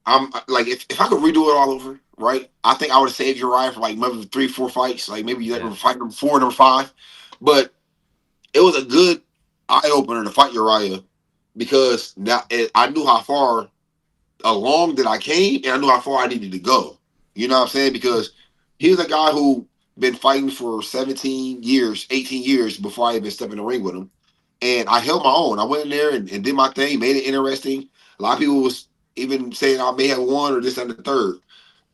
I'm like, if I could redo it all over, right? I think I would have saved Uriah for like maybe 3-4 fights, like maybe fight number 4, number 5. But it was a good eye opener to fight Uriah because now I knew how far along that I came, and I knew how far I needed to go. You know what I'm saying? Because he was a guy who been fighting for 17 years, 18 years before I even stepped in the ring with him. And I held my own. I went in there and did my thing, made it interesting. A lot of people was even saying I may have won or this and the third.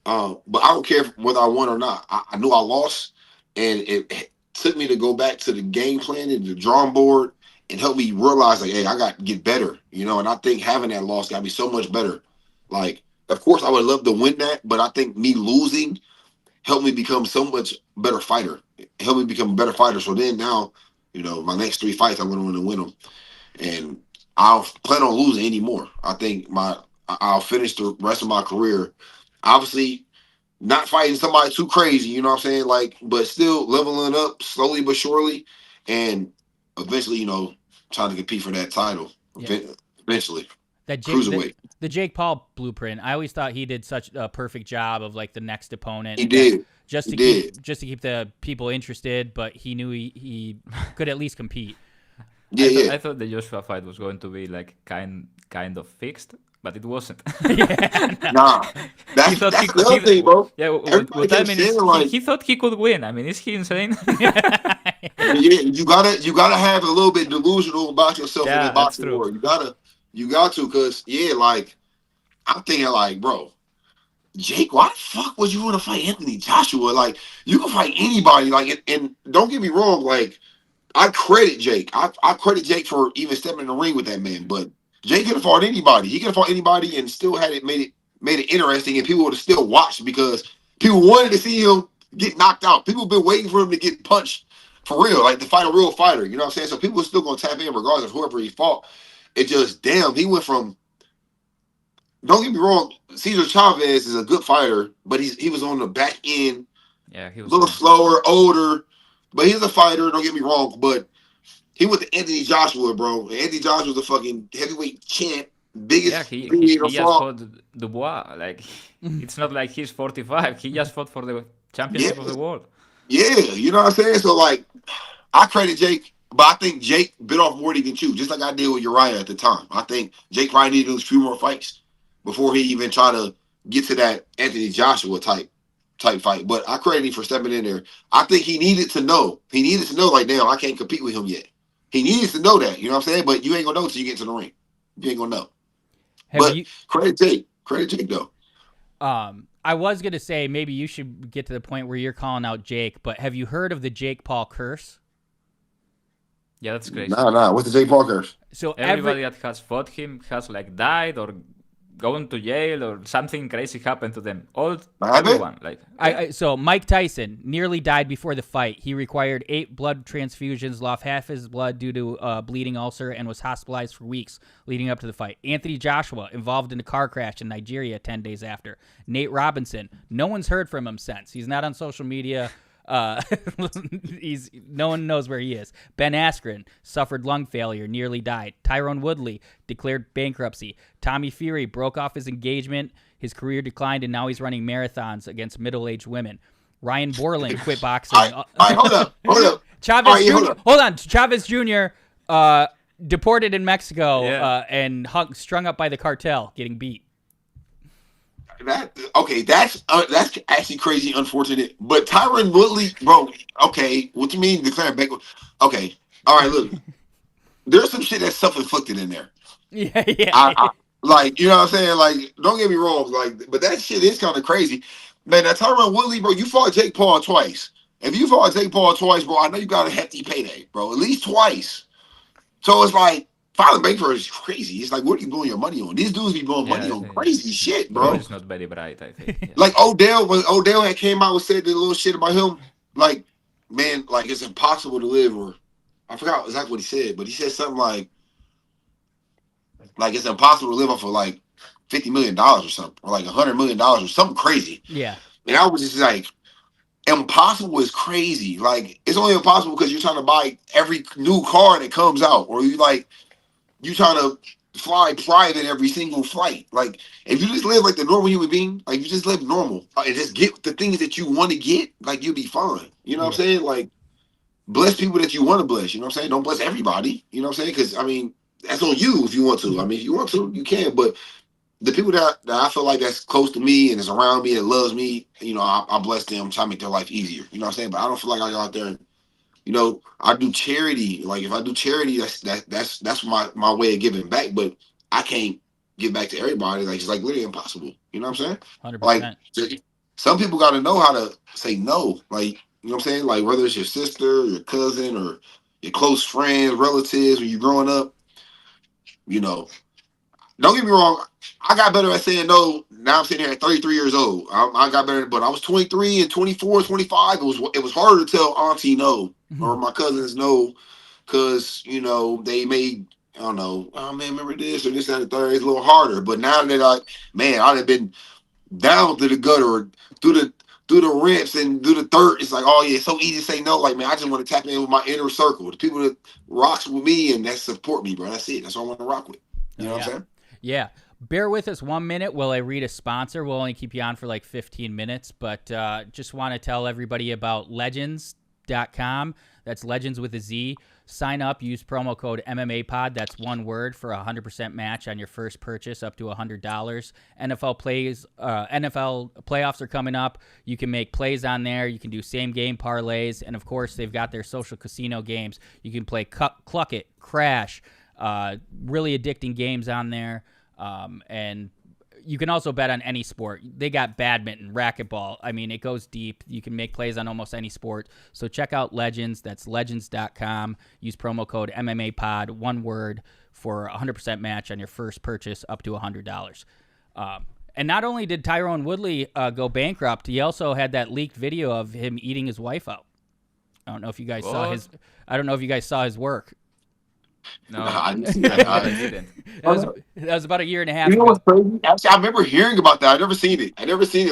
But I don't care whether I won or not. I knew I lost, and it took me to go back to the game plan and the drawing board and help me realize, like, hey, I got to get better, you know. And I think having that loss got me so much better. Like, of course, I would love to win that, but I think me losing helped me become so much better fighter. It helped me become a better fighter. So then now, you know, my next 3 fights, I'm going to want to win them. And I don't plan on losing anymore. I think I'll finish the rest of my career. Obviously, not fighting somebody too crazy, you know what I'm saying? Like, but still leveling up slowly but surely, and eventually, trying to compete for that title. Yeah. Eventually, That cruiserweight. the Jake Paul blueprint. I always thought he did such a perfect job of like the next opponent. He did. Just He to did. keep the people interested, but he knew he could at least compete. Yeah. I thought the Joshua fight was going to be like kind of fixed, but it wasn't. Yeah, no. Nah, that's the other thing, bro. Yeah, Everybody what I kept mean saying, is like, he thought he could win. I mean, is he insane? yeah, you gotta have a little bit delusional about yourself in Yeah, the that's boxing true. world. You got to, cause like I'm thinking, like, bro, Jake, why the fuck would you want to fight Anthony Joshua? Like, you can fight anybody. Like, and don't get me wrong, like, I credit Jake. I credit Jake for even stepping in the ring with that man. But Jake could have fought anybody. He could have fought anybody and still had it made it interesting, and people would have still watched because people wanted to see him get knocked out. People have been waiting for him to get punched for real, like to fight a real fighter. You know what I'm saying? So people are still gonna tap in regardless of whoever he fought. It just damn, he went from. Don't get me wrong, Cesar Chavez is a good fighter, but he was on the back end, Yeah, he a was little slower, older, but he's a fighter. Don't get me wrong, but he went to Anthony Joshua, bro. Anthony Joshua's a fucking heavyweight champ, biggest Yeah, he big just fought Dubois. Like, it's not like he's 45. He just fought for the championship of the world. Yeah, you know what I'm saying? So, like, I credit Jake, but I think Jake bit off more than he can chew, just like I did with Uriah at the time. I think Jake probably needed to lose a few more fights before he even tried to get to that Anthony Joshua type fight. But I credit him for stepping in there. I think he needed to know. He needed to know, like, damn, I can't compete with him yet. He needs to know that. You know what I'm saying? But you ain't gonna know until you get to the ring. You ain't gonna know. Credit Jake. Credit Jake though. I was gonna say maybe you should get to the point where you're calling out Jake, but have you heard of the Jake Paul curse? Yeah, that's crazy. Nah. What's the Jake Paul curse? So Everybody that has fought him has like died or gone to jail or something crazy happened to them. Everyone. Like so Mike Tyson nearly died before the fight. He required 8 blood transfusions, lost half his blood due to a bleeding ulcer, and was hospitalized for weeks leading up to the fight. Anthony Joshua involved in a car crash in Nigeria 10 days after. Nate Robinson, no one's heard from him since. He's not on social media. No one knows where he is. Ben Askren suffered lung failure, nearly died. Tyrone Woodley declared bankruptcy. Tommy Fury broke off his engagement. His career declined, and now he's running marathons against middle-aged women. Ryan Borland quit boxing. All right, hold up. Chavez Jr. Hold on. Chavez Jr. Deported in Mexico and strung up by the cartel, getting beat. That's actually crazy, unfortunate. But Tyron Woodley, bro. Okay, what you mean declaring bankruptcy? Okay, all right. Look, there's some shit that's self-inflicted in there. Yeah. Like, you know what I'm saying? Like, don't get me wrong. Like, but that shit is kind of crazy, man. That Tyron Woodley, bro. You fought Jake Paul twice. If you fought Jake Paul twice, bro, I know you got a hefty payday, bro. At least twice. So it's like. Filing bankruptcy is crazy. It's like, what are you blowing your money on? These dudes be blowing money on crazy shit, bro. It's not very bright, I think. Yeah. Like when Odell had came out and said the little shit about him, like, man, like it's impossible to live, or I forgot exactly what he said, but he said something like it's impossible to live off of like $50 million or something, or like $100 million or something crazy. Yeah. And I was just like, impossible is crazy. Like, it's only impossible because you're trying to buy every new car that comes out, or you trying to fly private every single flight. Like, if you just live like the normal human being, like you just live normal and just get the things that you want to get, like you'll be fine. You know what I'm saying? Like, bless people that you want to bless. You know what I'm saying? Don't bless everybody. You know what I'm saying? Because, I mean, that's on you if you want to. I mean, if you want to, you can. But the people that I feel like that's close to me and is around me, that loves me, you know, I bless them, try to make their life easier. You know what I'm saying? But I don't feel like I go out there and, you know, I do charity. Like, if I do charity, that's my way of giving back. But I can't give back to everybody. Like, it's like literally impossible. You know what I'm saying? 100%. Like, some people got to know how to say no. Like, you know what I'm saying? Like, whether it's your sister, your cousin, or your close friends, relatives, when you're growing up, you know. Don't get me wrong. I got better at saying no. Now I'm sitting here at 33 years old. I got better, but I was 23 and 24, 25. It was harder to tell auntie no or my cousins no, because, you know, they may I don't know. Oh man, remember this or this and the third. It's a little harder. But now that I've been down to the gutter or through the rents and through the third. It's like, oh yeah, it's so easy to say no. Like, man, I just want to tap in with my inner circle, the people that rocks with me and that support me, bro. That's it. That's what I want to rock with. You know what I'm saying? Yeah. Bear with us 1 minute while I read a sponsor. We'll only keep you on for like 15 minutes, but just want to tell everybody about legends.com. That's legends with a Z. Sign up, use promo code MMA Pod. That's one word for a 100% match on your first purchase up to $100. NFL playoffs are coming up. You can make plays on there. You can do same game parlays. And of course, they've got their social casino games. You can play Cluck It, Crash, really addicting games on there. And you can also bet on any sport. They got badminton, racquetball. I mean, it goes deep. You can make plays on almost any sport. So check out Legends. That's legends.com. Use promo code MMA Pod, one word, for a 100% match on your first purchase up to $100. And not only did Tyrone Woodley go bankrupt, he also had that leaked video of him eating his wife out. I don't know if you guys saw his. I don't know if you guys saw his work. No, I didn't. That was about a year and a half You know ago. what's crazy? Actually, I remember hearing about that. I never seen it,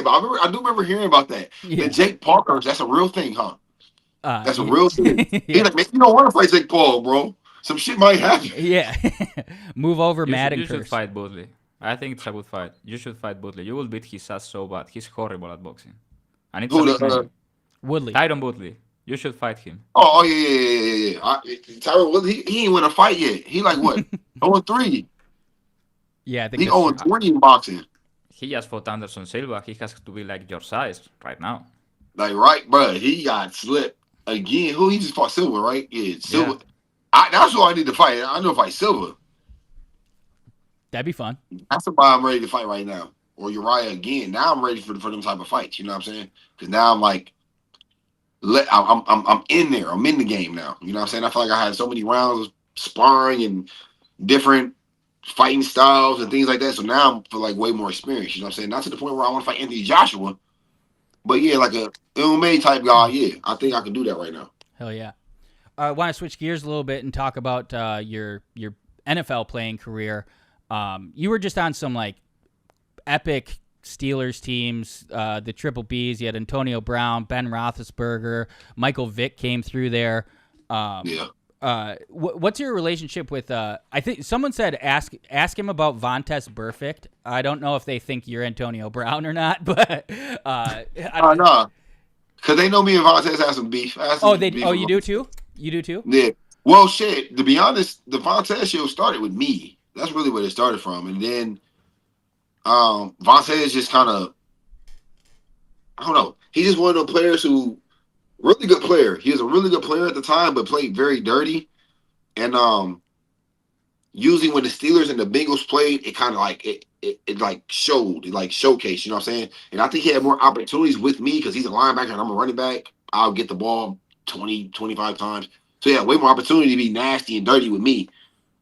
but I do remember hearing about that. Yeah. The Jake Paul coach, that's a real thing, huh? That's a real thing. Yeah. He's like, man, you don't want to play Jake Paul, bro. Some shit might happen. Yeah. Move over, You Madden should curse. fight Woodley. I think it's a good fight. You should fight Woodley. You will beat his ass so bad. He's horrible at boxing. And it's Who, a big name. Woodley. Tyron Woodley. You should fight him. Oh yeah. Tyron Woodley, he ain't win a fight yet. He like what? 0-3. Yeah, I think He that's 0-3 in boxing. He just fought Anderson Silva. He has to be like your size right now. Like, right, bro. He got slipped again. Who he just fought Silva, right? Yeah, Silva. Yeah. That's who I need to fight. I know fight Silva. That'd be fun. That's somebody I'm ready to fight right now. Or Uriah again. Now I'm ready for them type of fights. You know what I'm saying? Because now I'm like, I'm in there. I'm in the game now. You know what I'm saying? I feel like I had so many rounds of sparring and different fighting styles and things like that. So now I'm feel like way more experienced. You know what I'm saying? Not to the point where I want to fight Anthony Joshua, but yeah, like a MMA type guy. Yeah, I think I can do that right now. Hell yeah. I want to switch gears a little bit and talk about your NFL playing career. You were just on some like epic Steelers teams, the Triple Bs. You had Antonio Brown, Ben Roethlisberger, Michael Vick came through there. Yeah. What's your relationship with? I think someone said ask him about Vontaze Burfict. I don't know if they think you're Antonio Brown or not, but No, because they know me and Vontaze have some beef. You do too? You do too? Yeah. Well, shit. To be honest, the Vontaze show started with me. That's really where it started from, and then Vontaze just kind of, I don't know. He just one of those players who, really good player. He was a really good player at the time, but played very dirty. And usually when the Steelers and the Bengals played, it kind of like it like showed, it like showcased. You know what I'm saying? And I think he had more opportunities with me because he's a linebacker and I'm a running back. I'll get the ball 20, 25 times. So yeah, way more opportunity to be nasty and dirty with me.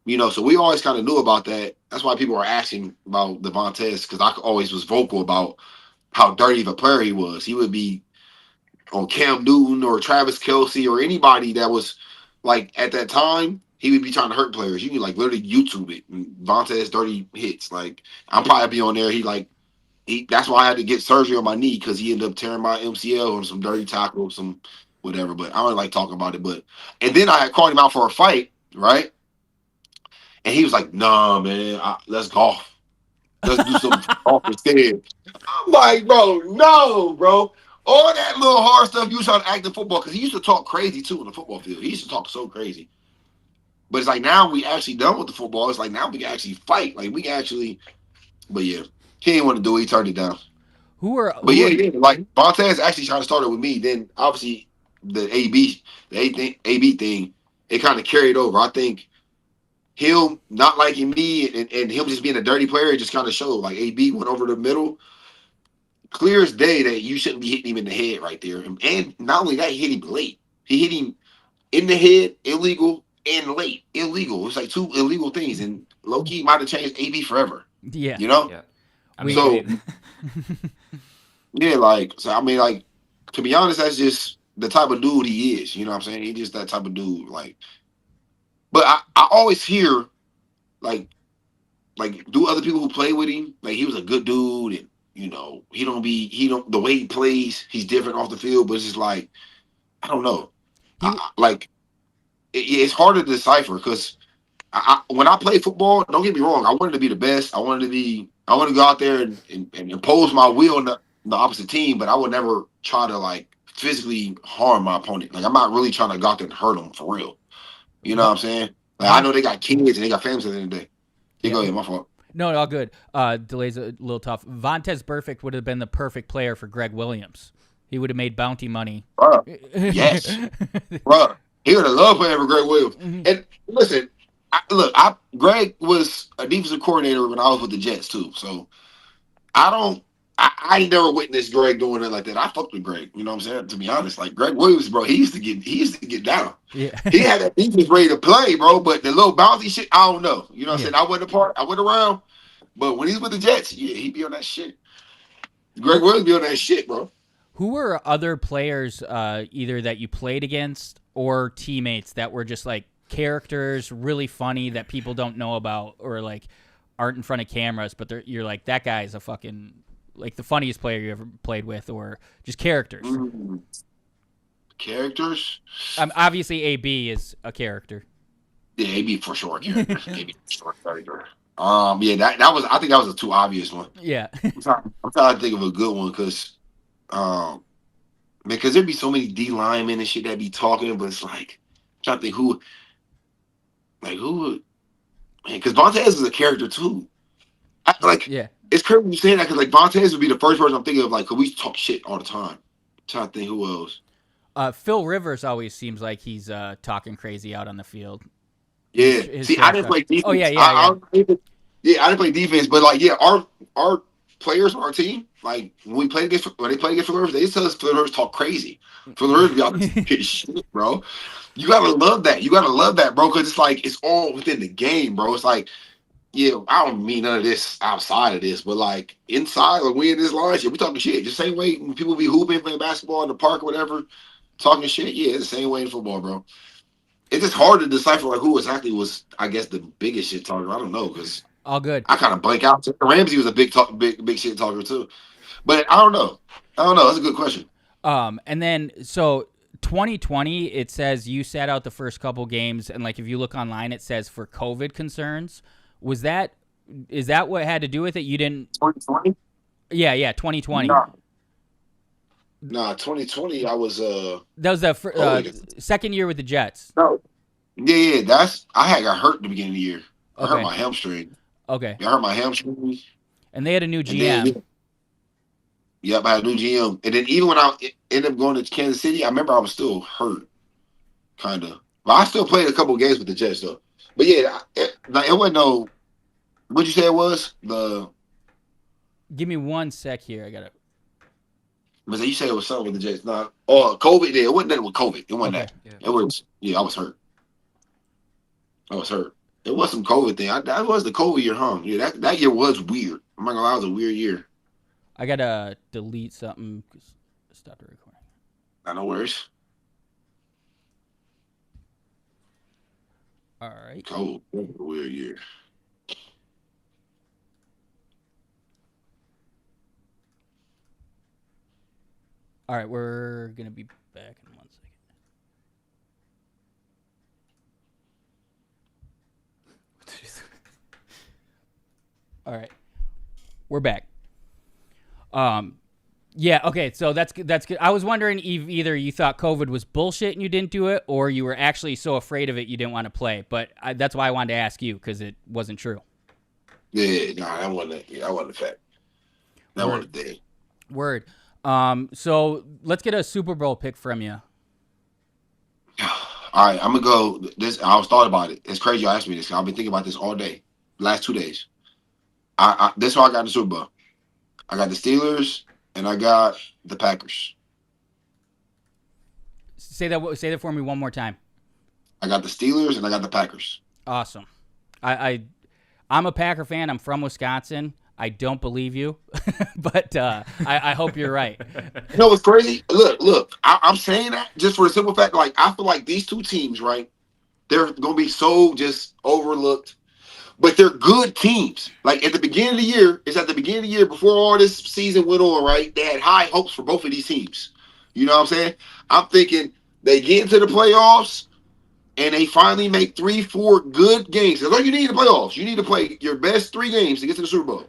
You know, so we always kind of knew about that. That's why people are asking about the Vontaze, because I always was vocal about how dirty of a player he was. He would be on Cam Newton or Travis Kelce or anybody that was like at that time, he would be trying to hurt players. You can like literally YouTube it. Vontaze dirty hits. Like I'm probably be on there. That's why I had to get surgery on my knee because he ended up tearing my MCL on some dirty tackle, some whatever. But I don't like talking about it. And then I had called him out for a fight, right? And he was like, "Nah, man, let's golf. Let's do some golf instead." I'm like, bro, no, bro. All that little hard stuff you was trying to act in football, because he used to talk crazy too in the football field. He used to talk so crazy. But it's like now we actually done with the football. It's like now we can actually fight. Like we can actually, but yeah, he didn't want to do it. He turned it down. Like Vontaze actually trying to start it with me. Then obviously the AB thing, it kind of carried over. I think him not liking me and him just being a dirty player, it just kind of showed. Like AB went over the middle. Clear as day that you shouldn't be hitting him in the head right there. And not only that, he hit him late. He hit him in the head, illegal, and late, illegal. It's like two illegal things. And low-key might have changed AB forever. Yeah. You know? Yeah. I mean, like, to be honest, that's just the type of dude he is. You know what I'm saying? He's just that type of dude. Like, but I always hear like do other people who play with him, like he was a good dude, and the way he plays, he's different off the field, but it's just like I don't know, it's hard to decipher because when I play football, don't get me wrong, I wanted to be the best. I wanted to go out there and impose my will on the opposite team, but I would never try to like physically harm my opponent. Like I'm not really trying to go out there and hurt them for real. You know what I'm saying? Like I know they got kids and they got families at the end of the day. Yeah, go ahead, my fault. No, all good. Delay's a little tough. Vontaze Burfict would have been the perfect player for Greg Williams. He would have made bounty money. Yes. Bruh. He would have loved playing for Greg Williams. Mm-hmm. And listen, Greg was a defensive coordinator when I was with the Jets too. So I ain't never witnessed Greg doing it like that. I fucked with Greg. You know what I'm saying? To be honest, like Greg Williams, bro, he used to get down. Yeah. He had that defense ready to play, bro. But the little bouncy shit, I don't know. You know what I'm saying? I wasn't a part. I went around. But when he's with the Jets, yeah, he be on that shit. Greg Williams be on that shit, bro. Who were other players, either that you played against or teammates that were just like characters, really funny that people don't know about or like aren't in front of cameras, but you're like, that guy is a fucking like the funniest player you ever played with, or just characters? Characters? Obviously, AB is a character. Yeah, AB for sure. AB for sure character. Yeah, that was. I think that was a too obvious one. Yeah, I'm trying to think of a good one because there'd be so many D linemen and shit that be talking, but it's like I'm trying to think who would, man, because Vontaze is a character too. It's crazy you saying that because like Vontaze would be the first person I'm thinking of, like, because we talk shit all the time. I'm trying to think who else. Phil Rivers always seems like he's talking crazy out on the field. Yeah. I didn't play defense. Oh yeah. I didn't play defense, but like, yeah, our players on our team, like when they play against Phil Rivers, they tell us Phil Rivers talk crazy. Phil Rivers be out there shit, bro. You gotta love that. You gotta love that, bro, because it's like it's all within the game, bro. It's like, yeah, I don't mean none of this outside of this, but like inside, like we in this line, shit, we talking shit. Just the same way when people be hooping, playing basketball in the park or whatever, talking shit. Yeah, it's the same way in football, bro. It's just hard to decipher like who exactly was, I guess, the biggest shit talker. I don't know, because all good. I kind of blank out. Ramsey was a big shit talker too, but I don't know. That's a good question. And then so 2020, it says you sat out the first couple games, and like if you look online, it says for COVID concerns. Is that what had to do with it? You didn't. 2020. Yeah, 2020. Nah, 2020. I was That was the second year with the Jets. No. Yeah. I got hurt at the beginning of the year. I hurt my hamstring. Okay. I hurt my hamstring. And they had a new GM. Yep, I had a new GM. And then even when I ended up going to Kansas City, I remember I was still hurt, kind of. But I still played a couple of games with the Jets, though. But yeah, it wasn't no. What'd you say it was? Give me 1 sec here. I gotta. But you said it was something with the Jets. Nah. Oh, COVID. Yeah, it wasn't nothing with COVID. It wasn't that. Yeah. It was. Yeah, I was hurt. It was some COVID thing. That was the COVID year, huh? Yeah, that year was weird. I'm not gonna lie, it was a weird year. I gotta delete something. Stop the recording. No worries. All right. Oh, a weird year. All right, we're gonna be back in 1 second. All right, we're back. Yeah, okay, so that's good. I was wondering if either you thought COVID was bullshit and you didn't do it, or you were actually so afraid of it you didn't want to play. But that's why I wanted to ask you, because it wasn't true. Yeah, that wasn't a fact. That wasn't a thing. Word. So let's get a Super Bowl pick from you. All right, I'm gonna go. I was thought about it. It's crazy you asked me this. I've been thinking about this all day, last 2 days. This is why I got the Super Bowl. I got the Steelers and I got the Packers. Say that for me one more time. I got the Steelers and I got the Packers. Awesome. I'm a Packer fan. I'm from Wisconsin. I don't believe you, but I hope you're right. You know what's crazy? Look. I'm saying that just for the simple fact, like I feel like these two teams, right? They're gonna be so just overlooked. but they're good teams. Like at the beginning of the year, it's at the beginning of the year before all this season went on, right? They had high hopes for both of these teams. You know what I'm saying? I'm thinking they get into the playoffs and they finally make 3-4 good games. That's all you need in the playoffs. You need to play your best 3 games to get to the Super Bowl.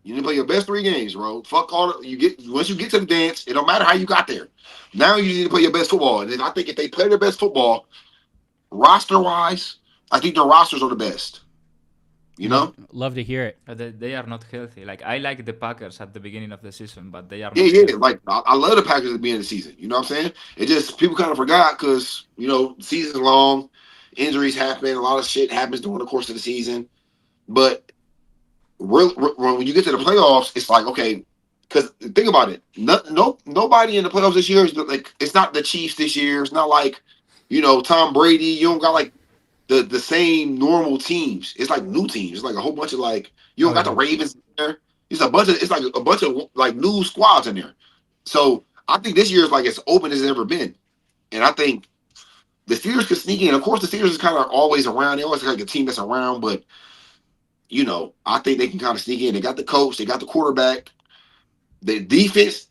You need to play your best 3 games, bro. Fuck all the, you get once you get to the dance, it don't matter how you got there. Now you need to play your best football. And then I think if they play their best football, roster wise, I think their rosters are the best. You know? Love to hear it. But they are not healthy. Like I like the Packers at the beginning of the season, but they are not Yeah. healthy. Like I love the Packers at the beginning of the season. You know what I'm saying? It just people kind of forgot because season's long, injuries happen, a lot of shit happens during the course of the season. But when you get to the playoffs, it's like okay, because think about it. Nobody in the playoffs this year is like it's not the Chiefs this year. It's not like Tom Brady. You don't got like the same normal teams. It's like new teams. It's like a whole bunch of like you don't got the Ravens in there. It's like a bunch of like new squads in there. So I think this year is like as open as it's ever been. And I think the Steelers could sneak in. Of course, the Steelers is kind of always around. They always like a team that's around, but I think they can kind of sneak in. They got the coach, they got the quarterback, the defense.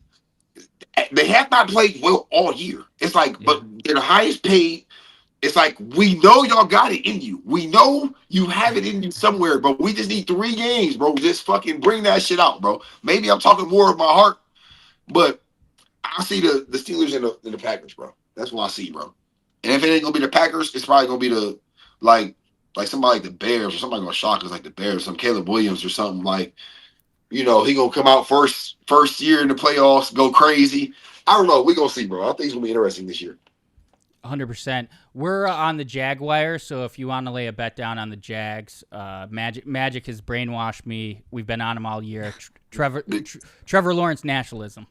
They have not played well all year. It's like, but they're the highest paid. It's like, we know y'all got it in you. We know you have it in you somewhere, but we just need 3 games, bro. Just fucking bring that shit out, bro. Maybe I'm talking more of my heart, but I see the Steelers and the Packers, bro. That's what I see, bro. And if it ain't gonna be the Packers, it's probably gonna be the like somebody like the Bears or somebody gonna shock us like the Bears, some Caleb Williams or something like, he gonna come out first year in the playoffs, go crazy. I don't know. We gonna see, bro. I think it's gonna be interesting this year. 100%. We're on the Jaguars, so if you want to lay a bet down on the Jags, Magic has brainwashed me. We've been on him all year. Trevor Lawrence nationalism.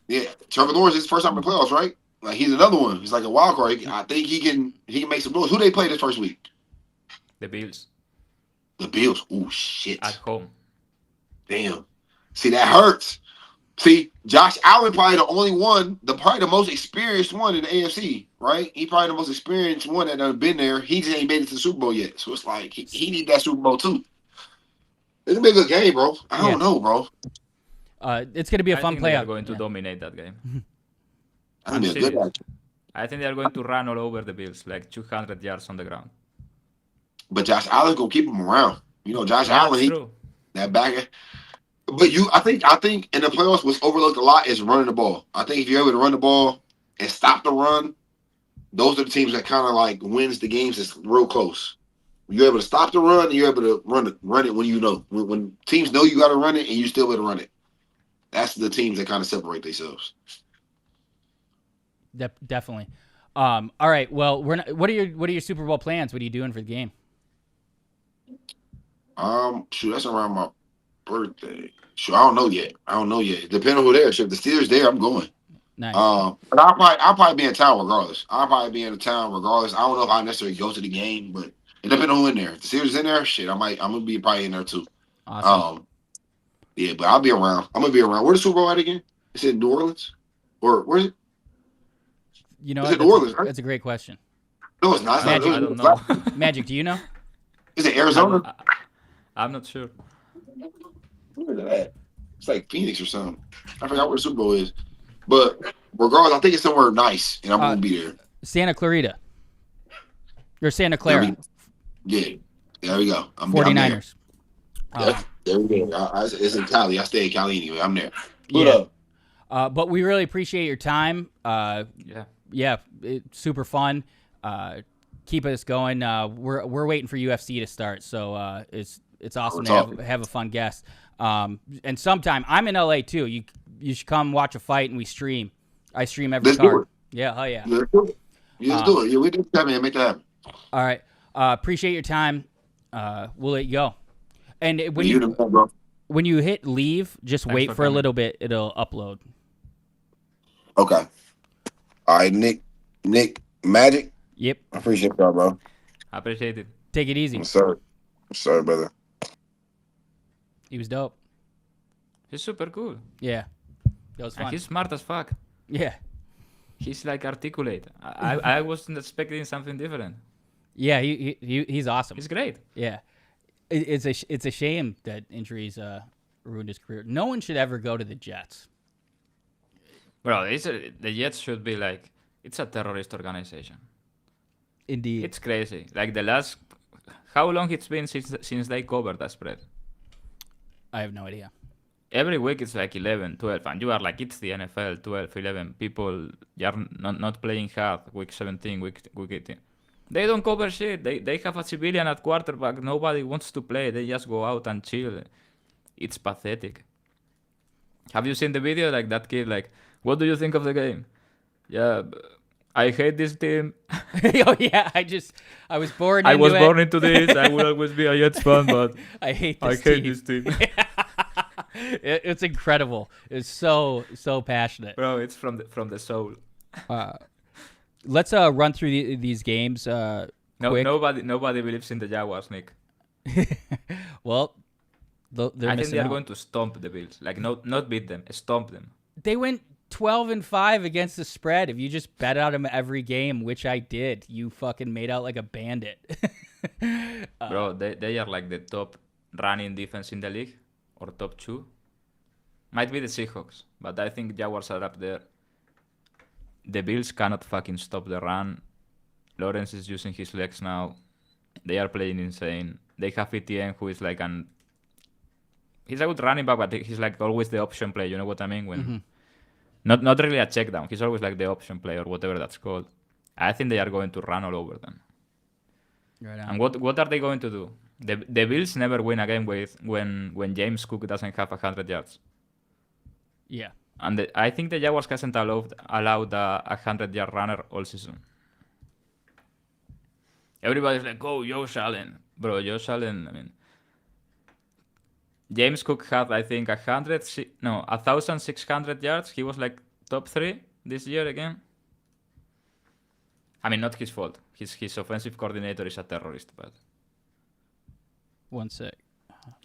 Yeah, Trevor Lawrence is his first time in the playoffs, right? Like he's another one. He's like a wild card. I think he can make some noise. Who they play this first week? The Bills. The Bills. Oh shit. At home. Damn. See, that hurts. See, Josh Allen probably the only one, probably the most experienced one in the AFC, right? He probably the most experienced one that done been there. He just ain't made it to the Super Bowl yet. So it's like he need that Super Bowl too. It's gonna be a good game, bro. I don't know, bro. It's gonna be a fun playoff. They are going to dominate that game. I think they are going to run all over the Bills, like 200 yards on the ground. But Josh Allen's gonna keep him around. Josh Allen, that back. But I think in the playoffs, what's overlooked a lot is running the ball. I think if you're able to run the ball and stop the run, those are the teams that kind of like wins the games that's real close. You're able to stop the run, and you're able to run it when when teams know you got to run it, and you still able to run it. That's the teams that kind of separate themselves. Definitely. All right. Well, what are your Super Bowl plans? What are you doing for the game? That's around my birthday. Sure, I don't know yet. Depending on who there. If the Steelers there, I'm going. Nice. But I'll probably be in town regardless. I don't know if I necessarily go to the game, but it depends on who in there. If the Steelers in there, shit, I'm gonna be probably in there too. Awesome. Yeah, but I'll be around. I'm gonna be around. Where's the Super Bowl at again? Is it New Orleans? Or where is it? Is it New Orleans, right? That's a great question. No, it's not. Magic, I don't know. Magic, do you know? Is it Arizona? I'm not sure. Where is it at? It's like Phoenix or something. I forgot where the Super Bowl is. But regardless, I think it's somewhere nice, and I'm going to be there. Santa Clarita. Or Santa Clara. Yeah. There we go. 49ers. There we go. It's in Cali. I stay in Cali anyway. I'm there. But we really appreciate your time. Yeah, it's super fun. Keep us going. We're waiting for UFC to start, so it's awesome to have a fun guest. And sometime I'm in LA too. You should come watch a fight and we stream. I stream every card. Yeah, hell yeah. Let's do it. Yeah, we do that, man. Make that happen. All right. Appreciate your time. We'll let you go. And when you hit leave, just wait for a little bit. It'll upload. Okay. All right, Nick, Magic. Yep. I appreciate y'all, bro. I appreciate it. Take it easy. I'm sorry, brother. He was dope. He's super cool. Yeah. That was fun. And he's smart as fuck. Yeah. He's like articulate. I wasn't expecting something different. Yeah, he's awesome. He's great. Yeah. It's a shame that injuries ruined his career. No one should ever go to the Jets. Bro, the Jets should be like, it's a terrorist organization. Indeed. It's crazy. Like how long it's been since they covered that spread? I have no idea. Every week it's like 11, 12, and you are like, it's the NFL, 12, 11. People are not playing hard, week 17, week 18. They don't cover shit. They have a civilian at quarterback. Nobody wants to play. They just go out and chill. It's pathetic. Have you seen the video? Like that kid, like, what do you think of the game? Yeah, I hate this team. Oh yeah, I was born. I was born into this. I will always be a Jets fan, but I hate this team. It's incredible. It's so passionate, bro. It's from the soul. Let's run through these games. Quick. Nobody believes in the Jaguars, Nick. Well, I think they are going to stomp the Bills. Like not beat them, stomp them. They went 12-5 against the spread. If you just bet on them every game, which I did, you fucking made out like a bandit. Bro, they are like the top running defense in the league, or top 2. Might be the Seahawks, but I think Jaguars are up there. The Bills cannot fucking stop the run. Lawrence is using his legs now. They are playing insane. They have Etienne, who is like he's a good running back, but he's like always the option play. You know what I mean? When not really a check down. He's always like the option play or whatever that's called. I think they are going to run all over them. Right on. And what are they going to do? The Bills never win a game when James Cook doesn't have 100 yards. Yeah. And I think the Jaguars hasn't allowed a 100-yard runner all season. Everybody's like, oh, Josh Allen. Bro, Josh Allen, I mean, James Cook had, I think, 1,600 yards. He was like top 3 this year again. I mean, not his fault. His offensive coordinator is a terrorist, but... One sec.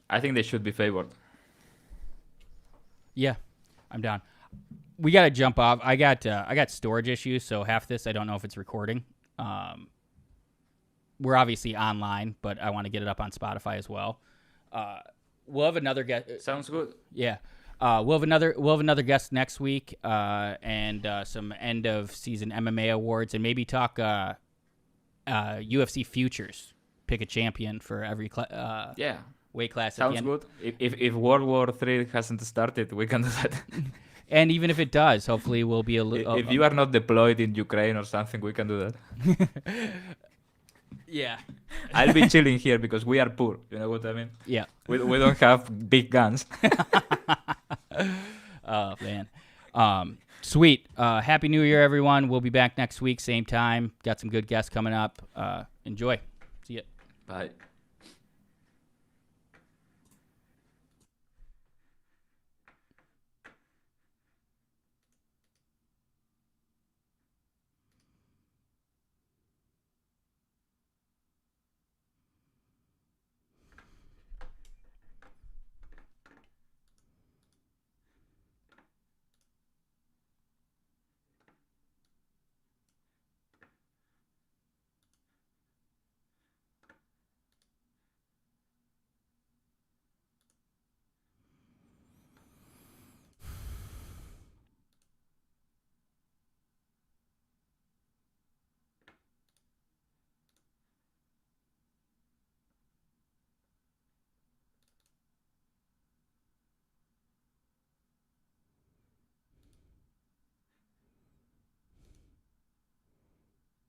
I think they should be favored. Yeah, I'm down. We got to jump off. I got storage issues, so half this I don't know if it's recording. We're obviously online, but I want to get it up on Spotify as well. We'll have another guest. Sounds good. Yeah. We'll have another guest next week, and some end of season MMA awards, and maybe talk UFC futures. Pick a champion for every weight class. Sounds good. If World War III hasn't started, we can do that. And even if it does, hopefully we'll be a little. If you are not deployed in Ukraine or something, we can do that. Yeah. I'll be chilling here because we are poor. You know what I mean? Yeah. We don't have big guns. Oh, man. Sweet. Happy New Year, everyone. We'll be back next week, same time. Got some good guests coming up. Enjoy. See ya. Bye.